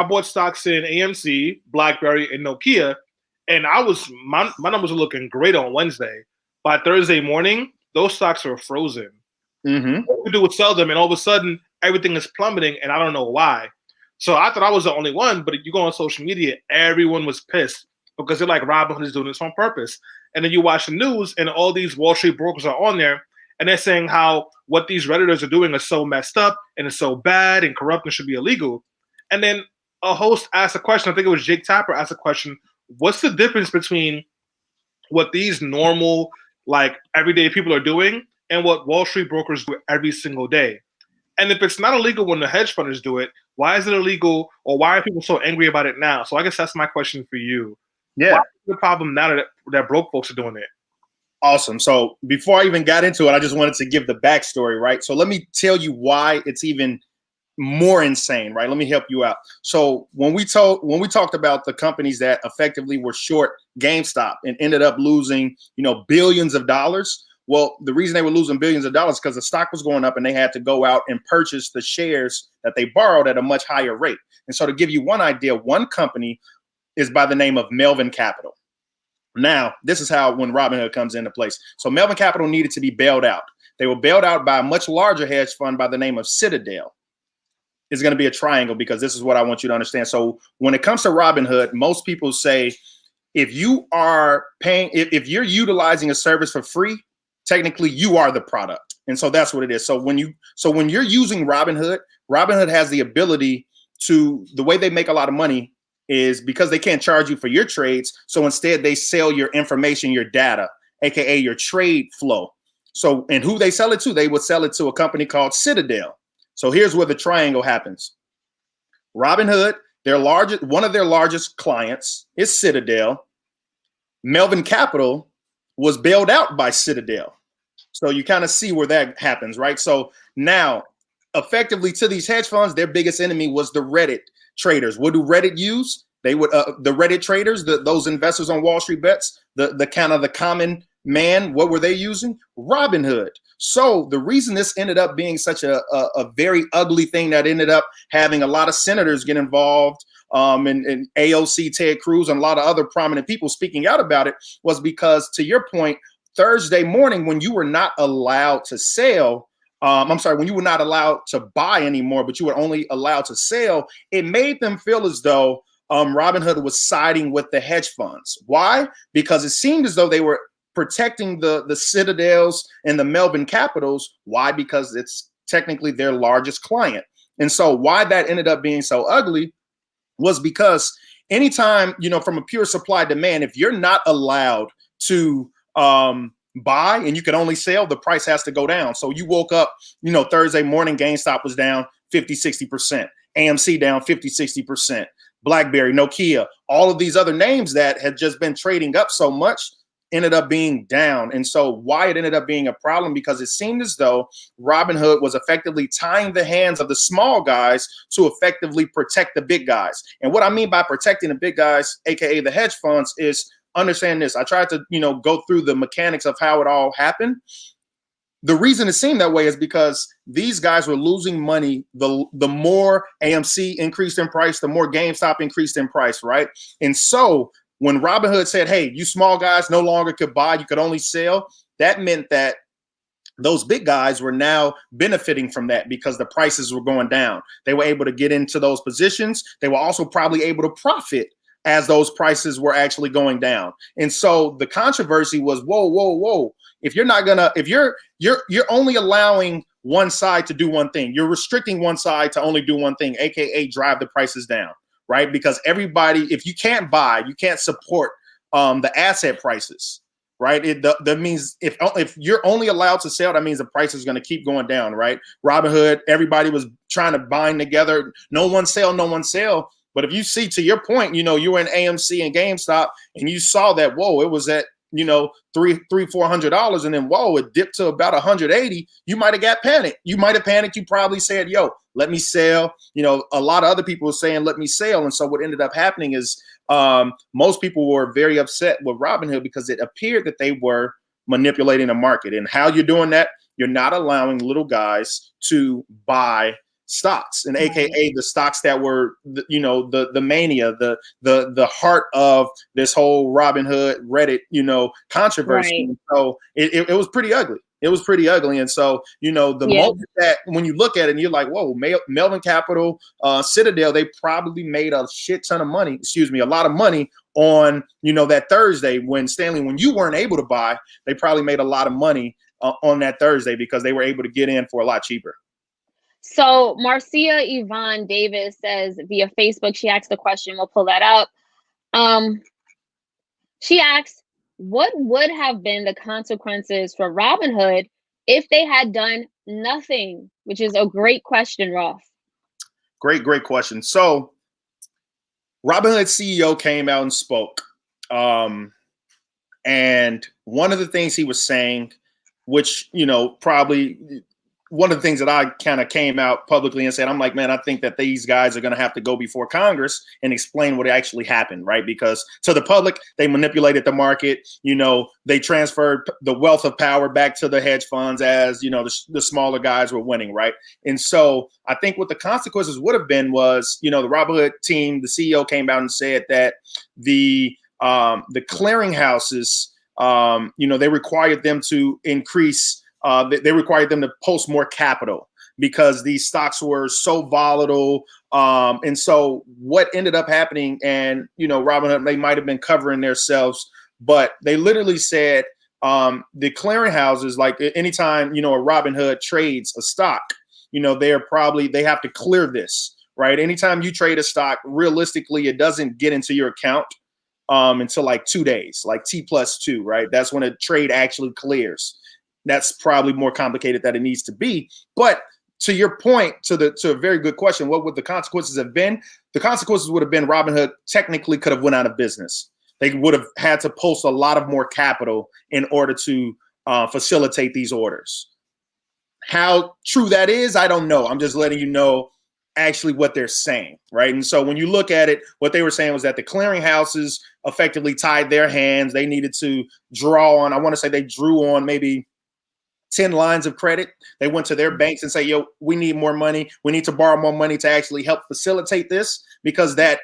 bought stocks in AMC, BlackBerry, and Nokia, and my numbers were looking great on Wednesday. By Thursday morning, those stocks were frozen. Mm-hmm. What we do is sell them, and all of a sudden, everything is plummeting, and I don't know why. So I thought I was the only one, but you go on social media, everyone was pissed because they're like, Robinhood is doing this on purpose. And then you watch the news, and all these Wall Street brokers are on there, and they're saying how what these Redditors are doing is so messed up, and it's so bad, and corrupt, and should be illegal. And then a host asked a question, I think it was Jake Tapper asked a question, what's the difference between what these normal, like, everyday people are doing and what Wall Street brokers do every single day? And if it's not illegal when the hedge funders do it, why is it illegal, or why are people so angry about it now? So I guess that's my question for you. Yeah. Why is the problem now that broke folks are doing it? Awesome. So before I even got into it, I just wanted to give the backstory, right? So let me tell you why it's even more insane, right? Let me help you out. So when we talked about the companies that effectively were short GameStop and ended up losing, billions of dollars. Well, the reason they were losing billions of dollars because the stock was going up and they had to go out and purchase the shares that they borrowed at a much higher rate. And so to give you one idea, one company is by the name of Melvin Capital. Now, this is how when Robinhood comes into place. So Melvin Capital needed to be bailed out. They were bailed out by a much larger hedge fund by the name of Citadel. It's going to be a triangle because this is what I want you to understand. So when it comes to Robinhood, most people say if you are paying, if you're utilizing a service for free, technically you are the product. And so that's what it is. So when you're using Robinhood, Robinhood has the ability to, the way they make a lot of money is because they can't charge you for your trades. So instead they sell your information, your data, AKA your trade flow. So, and who they sell it to, they would sell it to a company called Citadel. So here's where the triangle happens. Robinhood, one of their largest clients is Citadel. Melvin Capital was bailed out by Citadel. So you kind of see where that happens, right? So now, effectively to these hedge funds, their biggest enemy was the Reddit traders. What do Reddit use? They would the Reddit traders, those investors on Wall Street bets, the kind of the common man, what were they using? Robinhood. So the reason this ended up being such a very ugly thing that ended up having a lot of senators get involved, and AOC, Ted Cruz, and a lot of other prominent people speaking out about it was because, to your point, Thursday morning when you were not allowed to sell, when you were not allowed to buy anymore, but you were only allowed to sell, it made them feel as though Robinhood was siding with the hedge funds. Why? Because it seemed as though they were protecting the Citadels and the Melvin Capitals. Why? Because it's technically their largest client. And so why that ended up being so ugly was because anytime, from a pure supply demand, if you're not allowed to buy and you can only sell, the price has to go down. So you woke up, Thursday morning, GameStop was down 50, 60%, AMC down 50, 60%, BlackBerry, Nokia, all of these other names that had just been trading up so much ended up being down. And so why it ended up being a problem, because it seemed as though Robinhood was effectively tying the hands of the small guys to effectively protect the big guys. And what I mean by protecting the big guys, AKA the hedge funds, is understand this. I tried to, go through the mechanics of how it all happened. The reason it seemed that way is because these guys were losing money. The more AMC increased in price, the more GameStop increased in price, right? And so when Robinhood said, hey, you small guys no longer could buy, you could only sell, that meant that those big guys were now benefiting from that because the prices were going down. They were able to get into those positions. They were also probably able to profit as those prices were actually going down. And so the controversy was, whoa. If you're not gonna, if you're only allowing one side to do one thing, you're restricting one side to only do one thing, AKA drive the prices down, right? Because everybody, if you can't buy, you can't support the asset prices. right? That means if you're only allowed to sell, that means the price is going to keep going down, right? Robinhood, everybody was trying to bind together. No one sell, no one sell. But if you see, to your point, you were in AMC and GameStop and you saw that, whoa, it was at, $400, and then whoa, it dipped to about 180. You might have got panicked. You might have panicked. You probably said, yo, let me sell. A lot of other people were saying, let me sell. And so what ended up happening is most people were very upset with Robinhood because it appeared that they were manipulating the market. And how you're doing that, you're not allowing little guys to buy stocks, and AKA the stocks that were, the mania, the heart of this whole Robinhood Reddit, controversy. Right. So it was pretty ugly. It was pretty ugly. And so, moment that when you look at it and you're like, whoa, Melvin Capital, Citadel, they probably made a shit ton of money, a lot of money on, that Thursday when you weren't able to buy, they probably made a lot of money on that Thursday because they were able to get in for a lot cheaper. So Marcia Yvonne Davis says via Facebook, she asked the question, we'll pull that up. She asks, what would have been the consequences for Robinhood if they had done nothing? Which is a great question, Roth. Great question. So Robinhood CEO came out and spoke. And one of the things he was saying, which, probably one of the things that I kind of came out publicly and said, I'm like, man, I think that these guys are going to have to go before Congress and explain what actually happened, right? Because to the public, they manipulated the market. They transferred the wealth of power back to the hedge funds as, the smaller guys were winning, right? And so I think what the consequences would have been was, the Robinhood team, the CEO came out and said that the clearinghouses, they required them to increase. They required them to post more capital because these stocks were so volatile. And so what ended up happening, and, Robinhood, they might have been covering themselves, but they literally said the clearinghouses, like anytime, a Robinhood trades a stock, they have to clear this, right? Anytime you trade a stock, realistically, it doesn't get into your account until like 2 days, like T+2, right? That's when a trade actually clears. That's probably more complicated than it needs to be. But to your point, to a very good question, what would the consequences have been? The consequences would have been Robinhood technically could have went out of business. They would have had to post a lot of more capital in order to facilitate these orders. How true that is, I don't know. I'm just letting you know actually what they're saying, right? And so when you look at it, what they were saying was that the clearinghouses effectively tied their hands. They needed to draw on, I want to say they drew on maybe 10 lines of credit. They went to their banks and say, yo, we need more money. We need to borrow more money to actually help facilitate this, because that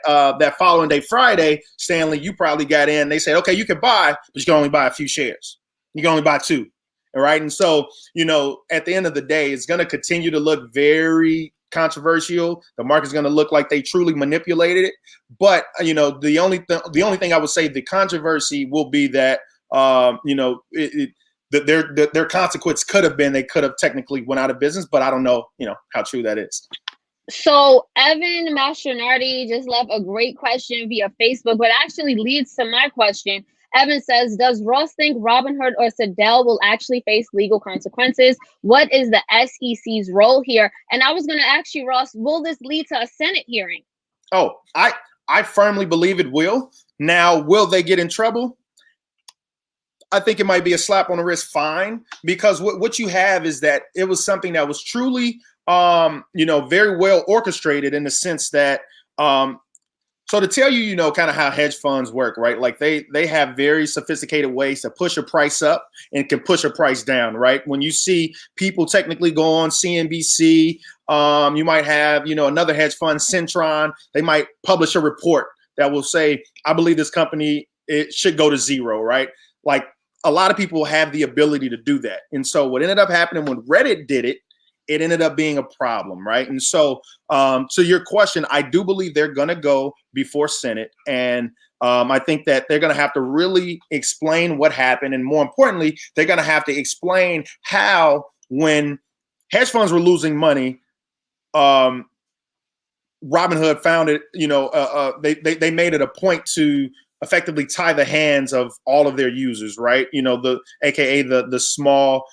following day, Friday, Stanley, you probably got in. They said, okay, you can buy, but you can only buy a few shares. You can only buy 2. All right. And so, at the end of the day, it's going to continue to look very controversial. The market's going to look like they truly manipulated it. But, the only thing I would say, the controversy will be that, their consequence could have been they could have technically went out of business, but I don't know, how true that is. So Evan Mastronardi just left a great question via Facebook, but actually leads to my question. Evan says, does Ross think Robinhood or Citadel will actually face legal consequences? What is the SEC's role here? And I was going to ask you, Ross, will this lead to a Senate hearing? Oh, I firmly believe it will. Now, will they get in trouble? I think it might be a slap on the wrist fine, because what you have is that it was something that was truly, very well orchestrated, in the sense that, so to tell you, kind of how hedge funds work, right? Like they have very sophisticated ways to push a price up and can push a price down, right? When you see people technically go on CNBC, you might have, another hedge fund, Centron, they might publish a report that will say, I believe this company, it should go to zero, right? Like, a lot of people have the ability to do that. And so what ended up happening when Reddit did it, it ended up being a problem, right? And so to your question, I do believe they're going to go before Senate. And I think that they're going to have to really explain what happened. And more importantly, they're going to have to explain how, when hedge funds were losing money, Robinhood found it, they made it a point to effectively tie the hands of all of their users, right? AKA the small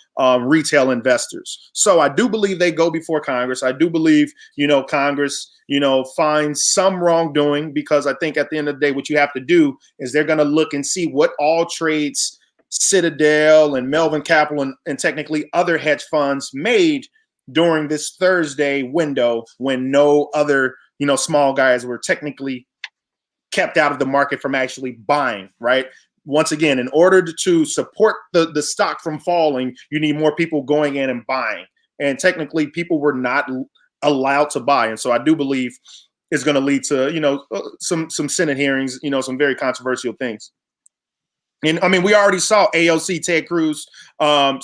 retail investors. So I do believe they go before Congress. I do believe, Congress, finds some wrongdoing, because I think at the end of the day, what you have to do is they're going to look and see what all trades Citadel and Melvin Capital and technically other hedge funds made during this Thursday window when no other, small guys were technically kept out of the market from actually buying, right? Once again, in order to support the stock from falling, you need more people going in and buying. And technically, people were not allowed to buy. And so I do believe it's going to lead to, some Senate hearings, some very controversial things. And I mean, we already saw AOC, Ted Cruz,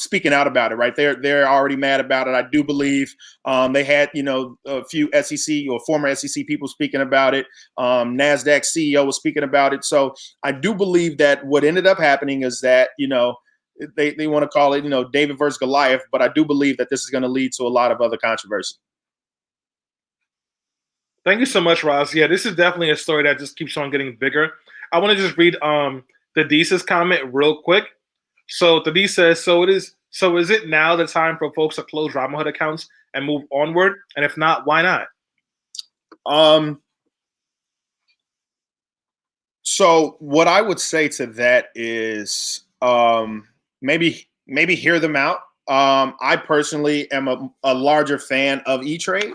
speaking out about it, right? They're already mad about it. I do believe they had, a few SEC or former SEC people speaking about it. NASDAQ CEO was speaking about it. So I do believe that what ended up happening is that, they want to call it, David versus Goliath. But I do believe that this is going to lead to a lot of other controversy. Thank you so much, Ross. Yeah, this is definitely a story that just keeps on getting bigger. I want to just read Thaddeus' comment real quick. So Thaddeus says, so is it now the time for folks to close RobinHood accounts and move onward? And if not, why not? So what I would say to that is maybe hear them out. I personally am a larger fan of E-Trade.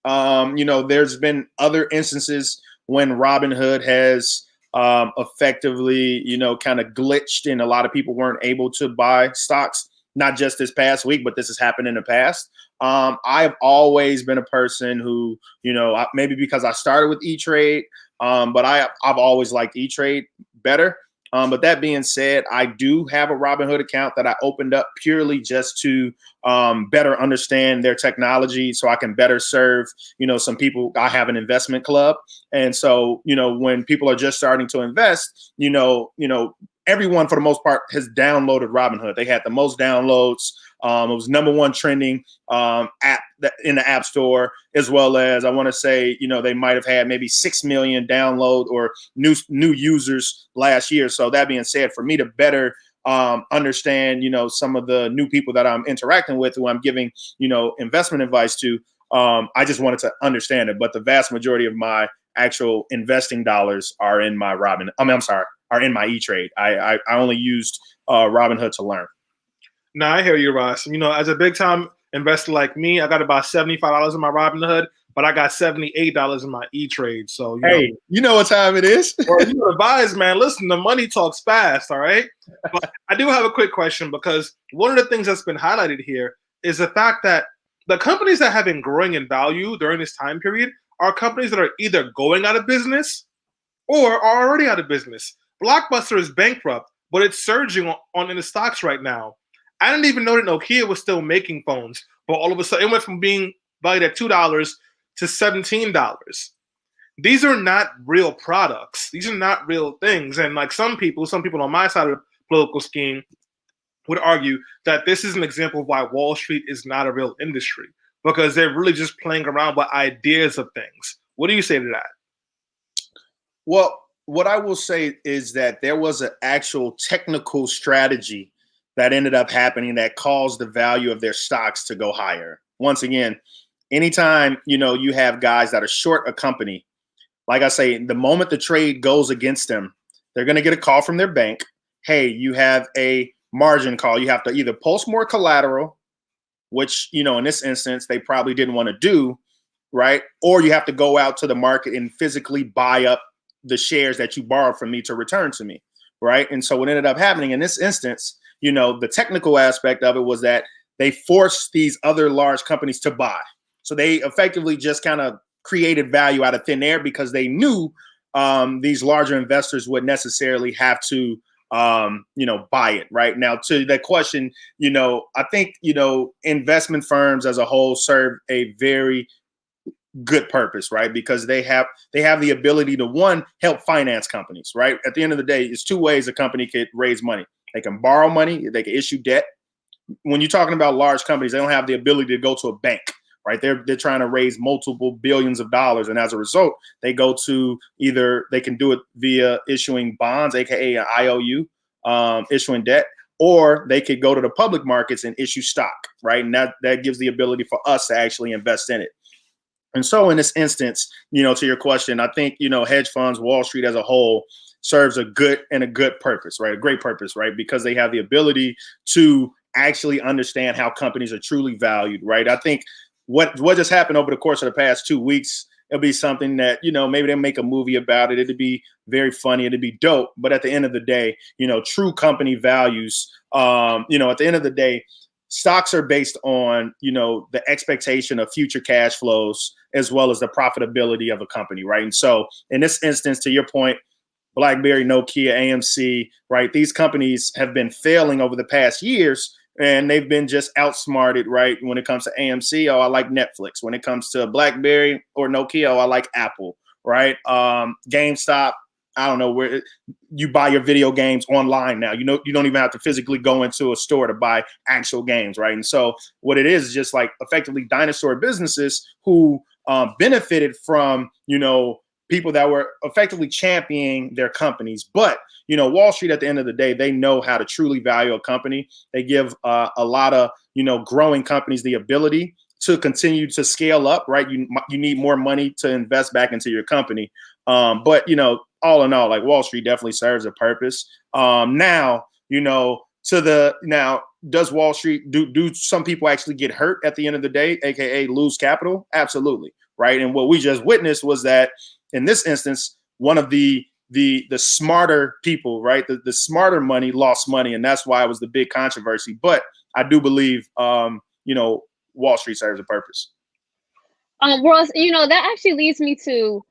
There's been other instances when Robinhood has effectively, kind of glitched and a lot of people weren't able to buy stocks, not just this past week, but this has happened in the past. I've always been a person who, maybe because I started with E-Trade, but I've always liked E-Trade better. But that being said, I do have a Robinhood account that I opened up purely just to better understand their technology so I can better serve, some people. I have an investment club. And so, when people are just starting to invest, everyone for the most part has downloaded Robinhood. They had the most downloads. It was #1 trending app in the App Store, as well as I want to say, they might have had maybe 6 million download or new users last year. So that being said, for me to better understand, some of the new people that I'm interacting with, who I'm giving, investment advice to, I just wanted to understand it. But the vast majority of my actual investing dollars are in my are in my E-Trade. I only used Robinhood to learn. No, I hear you, Ross. As a big time investor like me, I got about $75 in my Robinhood, but I got $78 in my E-Trade. So hey, you know what time it is. Well, you advise, man. Listen, the money talks fast, all right? But I do have a quick question, because one of the things that's been highlighted here is the fact that the companies that have been growing in value during this time period are companies that are either going out of business or are already out of business. Blockbuster is bankrupt, but it's surging on in the stocks right now. I didn't even know that Nokia was still making phones, but all of a sudden it went from being valued at $2 to $17. These are not real products. These are not real things. And like some people on my side of the political scheme would argue that this is an example of why Wall Street is not a real industry, because they're really just playing around with ideas of things. What do you say to that? Well, what I will say is that there was an actual technical strategy that ended up happening that caused the value of their stocks to go higher. Once again, anytime, you have guys that are short a company, like I say, the moment the trade goes against them, they're going to get a call from their bank. Hey, you have a margin call. You have to either post more collateral, which, in this instance, they probably didn't want to do, right? Or you have to go out to the market and physically buy up the shares that you borrowed from me to return to me, right? And so what ended up happening in this instance, the technical aspect of it was that they forced these other large companies to buy. So they effectively just kind of created value out of thin air, because they knew these larger investors would necessarily have to, buy it. Right now, to that question, I think, investment firms as a whole serve a very good purpose, right? Because they have the ability to, one, help finance companies, right? At the end of the day, it's two ways a company could raise money. They can borrow money, they can issue debt. When you're talking about large companies, they don't have the ability to go to a bank, right? They're trying to raise multiple billions of dollars, and as a result, they go to either they can do it via issuing bonds, aka an IOU, issuing debt, or they could go to the public markets and issue stock, right? And that gives the ability for us to actually invest in it. And so in this instance, to your question, I think, hedge funds, Wall Street as a whole serves a good purpose, right? A great purpose, right? Because they have the ability to actually understand how companies are truly valued, right? I think what just happened over the course of the past 2 weeks, it'll be something that, maybe they'll make a movie about it. It'd be very funny. It'd be dope. But at the end of the day, true company values, at the end of the day, stocks are based on, the expectation of future cash flows as well as the profitability of a company, right? And so in this instance, to your point, BlackBerry, Nokia, AMC, right? These companies have been failing over the past years, and they've been just outsmarted, right? When it comes to AMC, oh, I like Netflix. When it comes to BlackBerry or Nokia, oh, I like Apple, right? GameStop, I don't know where you buy your video games online now. You don't even have to physically go into a store to buy actual games, right? And so what it is just like effectively dinosaur businesses who benefited from, people that were effectively championing their companies. But, Wall Street at the end of the day, they know how to truly value a company. They give a lot of, growing companies the ability to continue to scale up, right? You need more money to invest back into your company. But, all in all, like Wall Street definitely serves a purpose. Now, does Wall Street, do some people actually get hurt at the end of the day, AKA lose capital? Absolutely. Right. And what we just witnessed was that in this instance, one of the smarter people, right, the smarter money lost money. And that's why it was the big controversy. But I do believe, Wall Street serves a purpose. Ross, that actually leads me to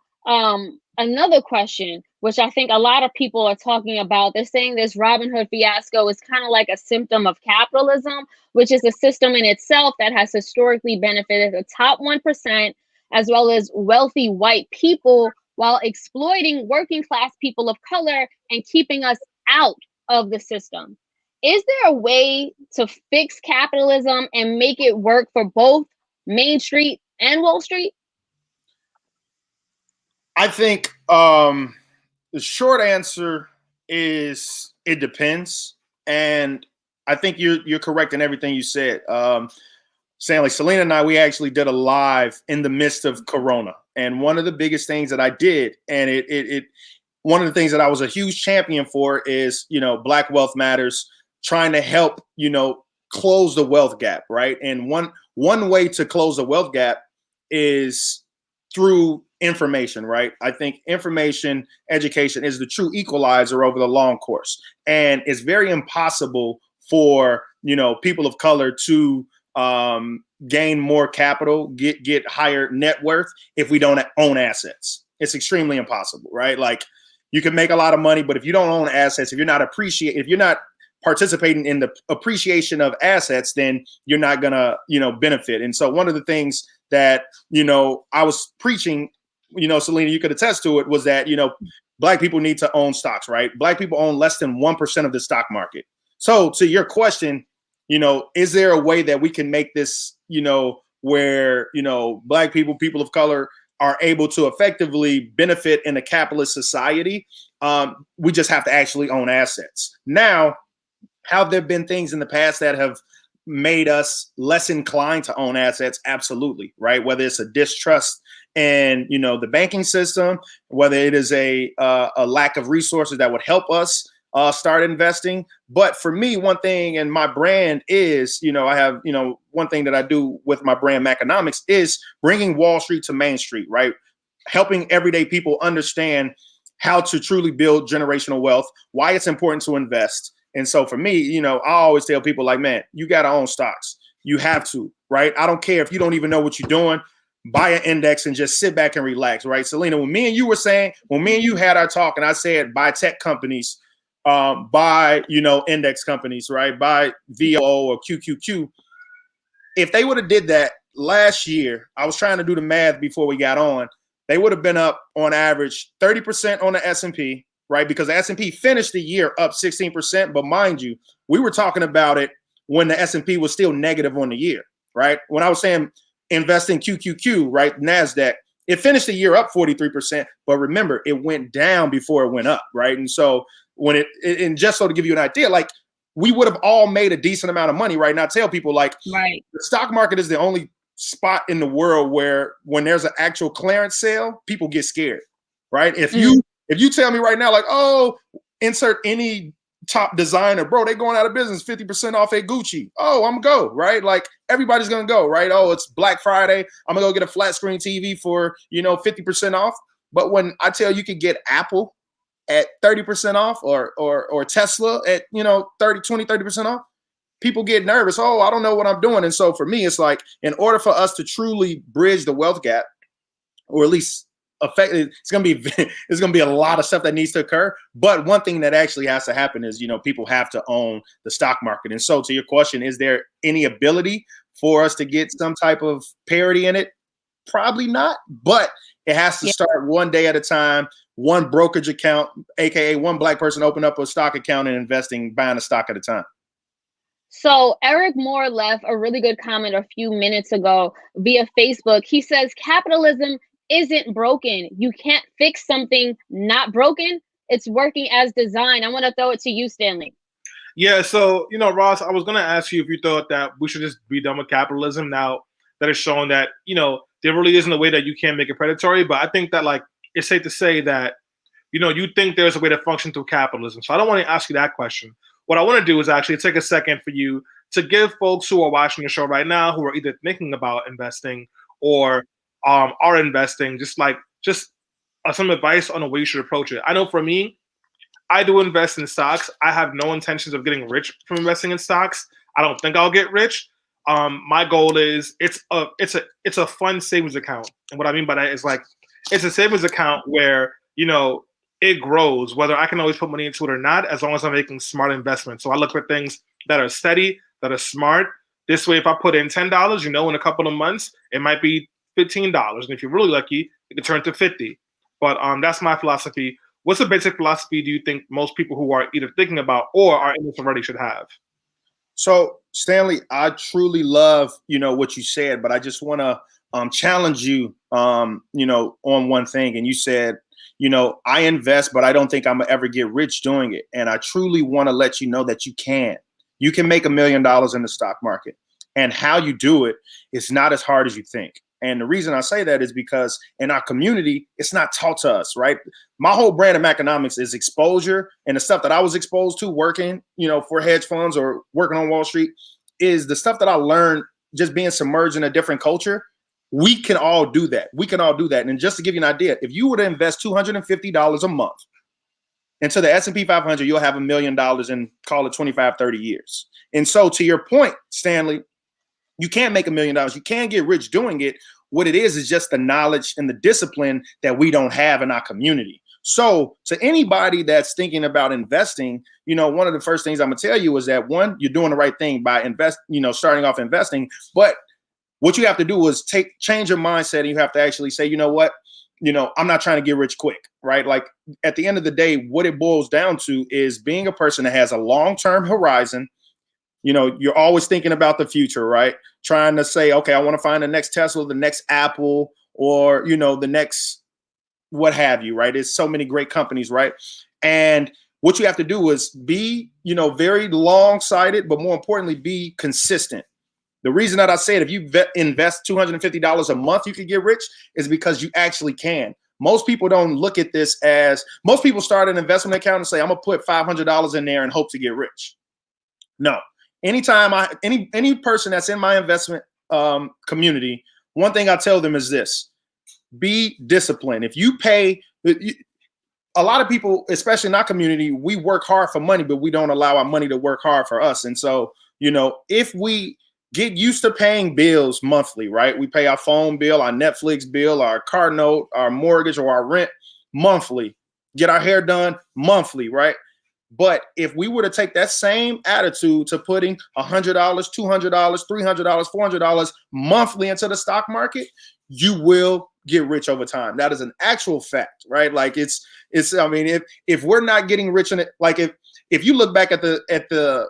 another question, which I think a lot of people are talking about. They're saying this Robinhood fiasco is kind of like a symptom of capitalism, which is a system in itself that has historically benefited the top 1%, as well as wealthy white people, while exploiting working class people of color and keeping us out of the system. Is there a way to fix capitalism and make it work for both Main Street and Wall Street? I think the short answer is it depends. And I think you're correct in everything you said. Stanley, Selena and I, we actually did a live in the midst of Corona. And one of the biggest things that I did, and one of the things that I was a huge champion for is, Black Wealth Matters, trying to help, close the wealth gap, right? And one way to close the wealth gap is through information, right? I think information, education is the true equalizer over the long course. And it's very impossible for, people of color to gain more capital, get higher net worth if we don't own assets. It's extremely impossible, right? Like you can make a lot of money, but if you don't own assets, if you're not participating in the appreciation of assets, then you're not gonna, benefit. And so one of the things that, I was preaching, Selena, you could attest to it, was that, Black people need to own stocks, right? Black people own less than 1% of the stock market. So to your question, is there a way that we can make this, where, Black people, people of color are able to effectively benefit in a capitalist society? We just have to actually own assets. Now, have there been things in the past that have made us less inclined to own assets? Absolutely, right? Whether it's a distrust in, the banking system, whether it is a lack of resources that would help us start investing. But for me, one thing, and my brand is, I have, one thing that I do with my brand Maconomics is bringing Wall Street to Main Street, right? Helping everyday people understand how to truly build generational wealth, why it's important to invest. And so for me, I always tell people like, man, you got to own stocks. You have to, right? I don't care if you don't even know what you're doing. Buy an index and just sit back and relax, right? Selena, when me and you had our talk and I said buy tech companies, buy, index companies, right? Buy VO or QQQ. If they would have did that last year, I was trying to do the math before we got on, they would have been up on average 30% on the S&P, right? Because the S&P finished the year up 16%. But mind you, we were talking about it when the S&P was still negative on the year, right? When I was saying invest in QQQ, right? NASDAQ. It finished the year up 43%, but remember, it went down before it went up, right? And so when and just so to give you an idea, like we would have all made a decent amount of money, right? Now tell people like Right. the stock market is the only spot in the world where when there's an actual clearance sale, people get scared, right? If you tell me right now, like, oh, insert any top designer, bro, they going out of business, 50% off at Gucci. Oh, I'm gonna go, right? Like everybody's gonna go, right? Oh, it's Black Friday. I'm gonna go get a flat screen TV for 50% off. But when I tell you can get Apple at 30% off or Tesla at 30% off, people get nervous. Oh, I don't know what I'm doing. And so for me, it's like in order for us to truly bridge the wealth gap, or at least affect, it's gonna be a lot of stuff that needs to occur. But one thing that actually has to happen is people have to own the stock market. And so to your question, is there any ability for us to get some type of parity in it? Probably not, but it has to start one day at a time, one brokerage account, aka one black person open up a stock account and buying a stock at a time. So Eric Moore left a really good comment a few minutes ago via Facebook. He says, capitalism isn't broken. You can't fix something not broken. It's working as designed. I want to throw it to you, Stanley. Yeah, so, Ross, I was going to ask you if you thought that we should just be done with capitalism now that it's shown that, there really isn't a way that you can make it predatory. But I think that, like, it's safe to say that, you think there's a way to function through capitalism. So I don't want to ask you that question. What I want to do is actually take a second for you to give folks who are watching the show right now, who are either thinking about investing or are investing, just some advice on the way you should approach it. I know for me, I do invest in stocks. I have no intentions of getting rich from investing in stocks. I don't think I'll get rich. My goal is it's a fun savings account, and what I mean by that is like it's a savings account where it grows, whether I can always put money into it or not, as long as I'm making smart investments. So I look for things that are steady, that are smart. This way, if I put in $10, in a couple of months, it might be $15. And if you're really lucky, it can turn to $50. But that's my philosophy. What's the basic philosophy do you think most people who are either thinking about or are in this already should have? So, Stanley, I truly love, what you said, but I just want to challenge you, on one thing. And you said, I invest, but I don't think I'm gonna ever get rich doing it. And I truly want to let you know that you can make $1 million in the stock market. And how you do it is not as hard as you think. And the reason I say that is because in our community, it's not taught to us, right? My whole brand of economics is exposure, and the stuff that I was exposed to working, for hedge funds or working on Wall Street is the stuff that I learned just being submerged in a different culture. We can all do that. And just to give you an idea, if you were to invest $250 a month into the S&P 500, you'll have $1 million in, call it 25, 30 years. And so to your point, Stanley, you can't make $1 million. You can get rich doing it. What it is just the knowledge and the discipline that we don't have in our community. So to anybody that's thinking about investing, one of the first things I'm gonna tell you is that one, you're doing the right thing by starting off investing. But what you have to do is change your mindset, and you have to actually say, you know what, I'm not trying to get rich quick, right? Like at the end of the day, what it boils down to is being a person that has a long-term horizon. You're always thinking about the future, right? Trying to say, okay, I want to find the next Tesla, the next Apple, or, the next what have you, right? There's so many great companies, right? And what you have to do is be, very long-sighted, but more importantly, be consistent. The reason that I said if you invest $250 a month, you can get rich is because you actually can. Most people don't look at this as, most people start an investment account and say, I'm going to put $500 in there and hope to get rich. No. Anytime any person that's in my investment community, one thing I tell them is this: be disciplined. If you pay, a lot of people, especially in our community, we work hard for money, but we don't allow our money to work hard for us. And so, if we get used to paying bills monthly, right? We pay our phone bill, our Netflix bill, our car note, our mortgage, or our rent monthly. Get our hair done monthly, right? But if we were to take that same attitude to putting $100, $200, $300, $400 monthly into the stock market, you will get rich over time. That is an actual fact, right? Like I mean, if we're not getting rich in it, like if you look back at the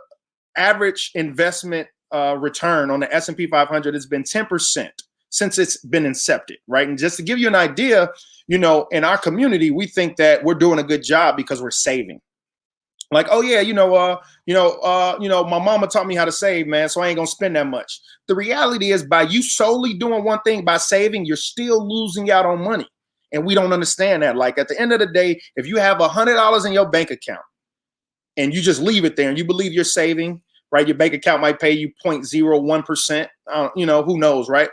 average investment return on the S&P 500, it's been 10% since it's been incepted, right? And just to give you an idea, you know, in our community, we think that we're doing a good job because we're saving. Like, oh yeah, my mama taught me how to save, man, so I ain't gonna spend that much. The reality is, by you solely doing one thing, by saving, you're still losing out on money. And we don't understand that. Like, at the end of the day, if you have $100 in your bank account and you just leave it there and you believe you're saving, right? Your bank account might pay you 0.01%. Who knows, right?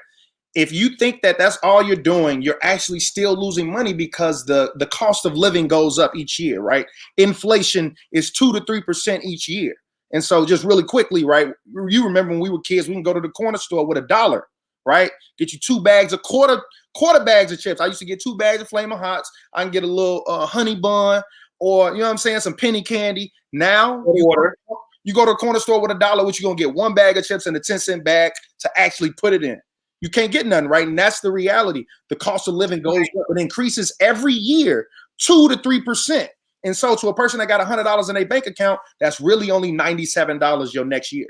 If you think that that's all you're doing, you're actually still losing money because the cost of living goes up each year, right? Inflation is 2 to 3% each year. And so just really quickly, right? You remember when we were kids, we can go to the corner store with $1, right? Get you 2 bags of quarter bags of chips. I used to get 2 bags of Flamin' Hots. I can get a little honey bun, or, you know what I'm saying, some penny candy. Now you go to the corner store with $1, which you're going to get 1 bag of chips and a 10-cent bag to actually put it in. You can't get none, right? And that's the reality. The cost of living goes up. It increases every year, 2 to 3%. And so to a person that got $100 in their bank account, that's really only $97 your next year.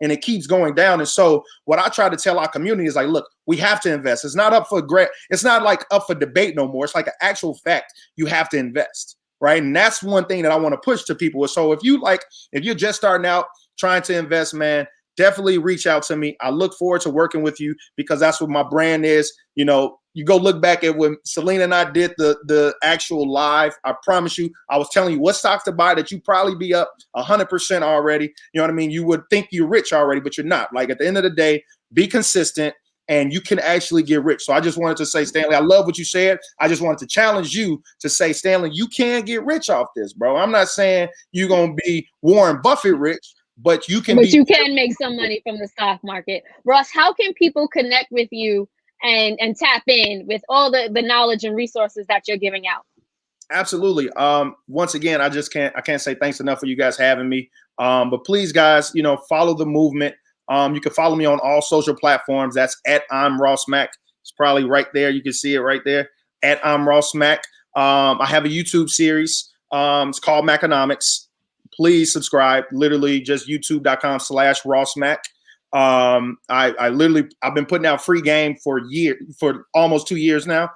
And it keeps going down. And so what I try to tell our community is like, look, we have to invest. It's not up for it's not like up for debate no more. It's like an actual fact. You have to invest, right? And that's one thing that I want to push to people. So if you're just starting out trying to invest, man, definitely reach out to me. I look forward to working with you because that's what my brand is. You know, you go look back at when Selena and I did the actual live. I promise you, I was telling you what stocks to buy that you probably be up 100% already. You know what I mean? You would think you're rich already, but you're not. Like, at the end of the day, be consistent and you can actually get rich. So I just wanted to say, Stanley, I love what you said. I just wanted to challenge you to say, Stanley, you can get rich off this, bro. I'm not saying you're going to be Warren Buffett rich, but you can make some money from the stock market. Ross, how can people connect with you and tap in with all the knowledge and resources that you're giving out? Absolutely. Once again, I can't say thanks enough for you guys having me. But please, guys, follow the movement. You can follow me on all social platforms. That's at I'm Ross Mack. It's probably right there. You can see it right there at I'm Ross Mack. I have a YouTube series. It's called Macconomics. Please subscribe. Literally just youtube.com/RossMack. I've been putting out free game for almost 2 years now.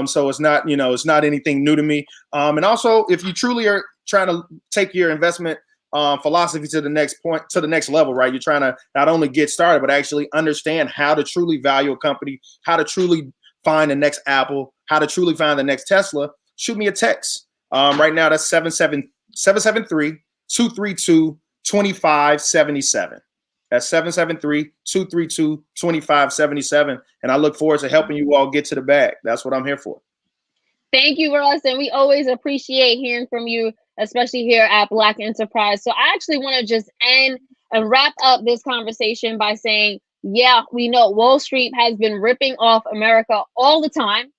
So it's not anything new to me. And also, if you truly are trying to take your investment philosophy to the next level, right? You're trying to not only get started, but actually understand how to truly value a company, how to truly find the next Apple, how to truly find the next Tesla. Shoot me a text. Right now, that's 773-232-2577. That's 773-232-2577. And I look forward to helping you all get to the bag. That's what I'm here for. Thank you, Ross. And we always appreciate hearing from you, especially here at Black Enterprise. So I actually want to just end and wrap up this conversation by saying, yeah, we know Wall Street has been ripping off America all the time.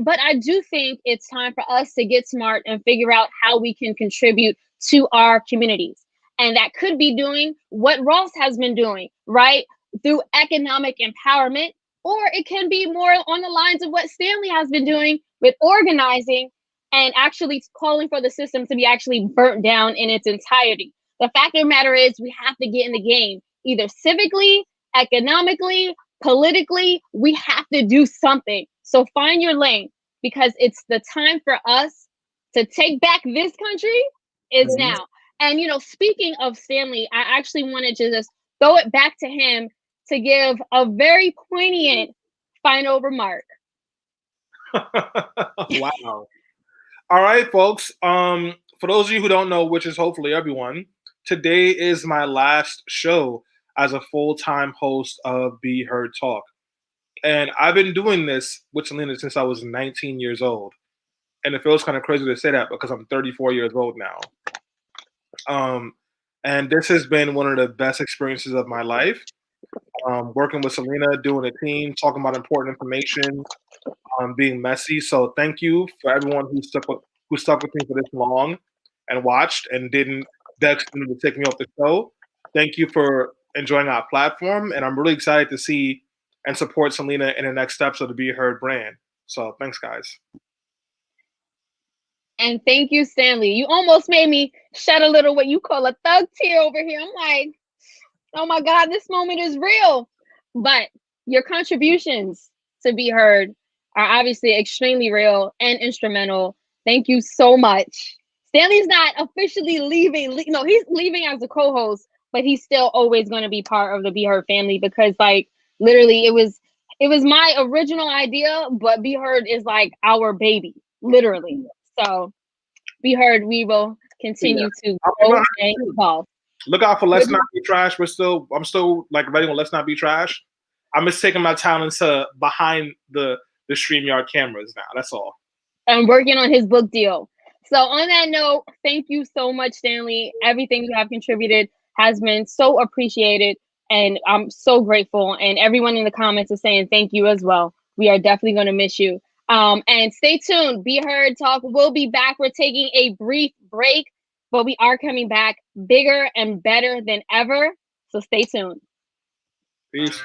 But I do think it's time for us to get smart and figure out how we can contribute to our communities. And that could be doing what Ross has been doing, right? Through economic empowerment, or it can be more on the lines of what Stanley has been doing with organizing and actually calling for the system to be actually burnt down in its entirety. The fact of the matter is we have to get in the game, either civically, economically, politically. We have to do something. So find your lane, because it's the time for us to take back this country is now. And, speaking of Stanley, I actually wanted to just throw it back to him to give a very poignant final remark. Wow. All right, folks. For those of you who don't know, which is hopefully everyone, today is my last show as a full-time host of Be Heard Talk. And I've been doing this with Selena since I was 19 years old. And it feels kind of crazy to say that because I'm 34 years old now. And this has been one of the best experiences of my life. Working with Selena, doing a team, talking about important information, being messy. So thank you for everyone who stuck with me for this long and watched and didn't text me to take me off the show. Thank you for enjoying our platform. And I'm really excited to see and support Selena in the next steps of the Be Heard brand. So thanks, guys. And thank you, Stanley. You almost made me shed a little what you call a thug tear over here. I'm like, oh my God, this moment is real. But your contributions to Be Heard are obviously extremely real and instrumental. Thank you so much. Stanley's not officially leaving. No, he's leaving as a co-host, but he's still always going to be part of the Be Heard family because, like, literally, it was my original idea, but Be Heard is like our baby, literally. So, Be Heard, we will continue to grow and evolve. Look out for Let's Not Be Trash. I'm still like writing on Let's Not Be Trash. I'm just taking my talents to behind the StreamYard cameras now. That's all. I'm working on his book deal. So on that note, thank you so much, Stanley. Everything you have contributed has been so appreciated, and I'm so grateful. And everyone in the comments is saying thank you as well. We are definitely going to miss you. And stay tuned. Be Heard Talk will be back. We're taking a brief break, but we are coming back bigger and better than ever. So stay tuned. Peace.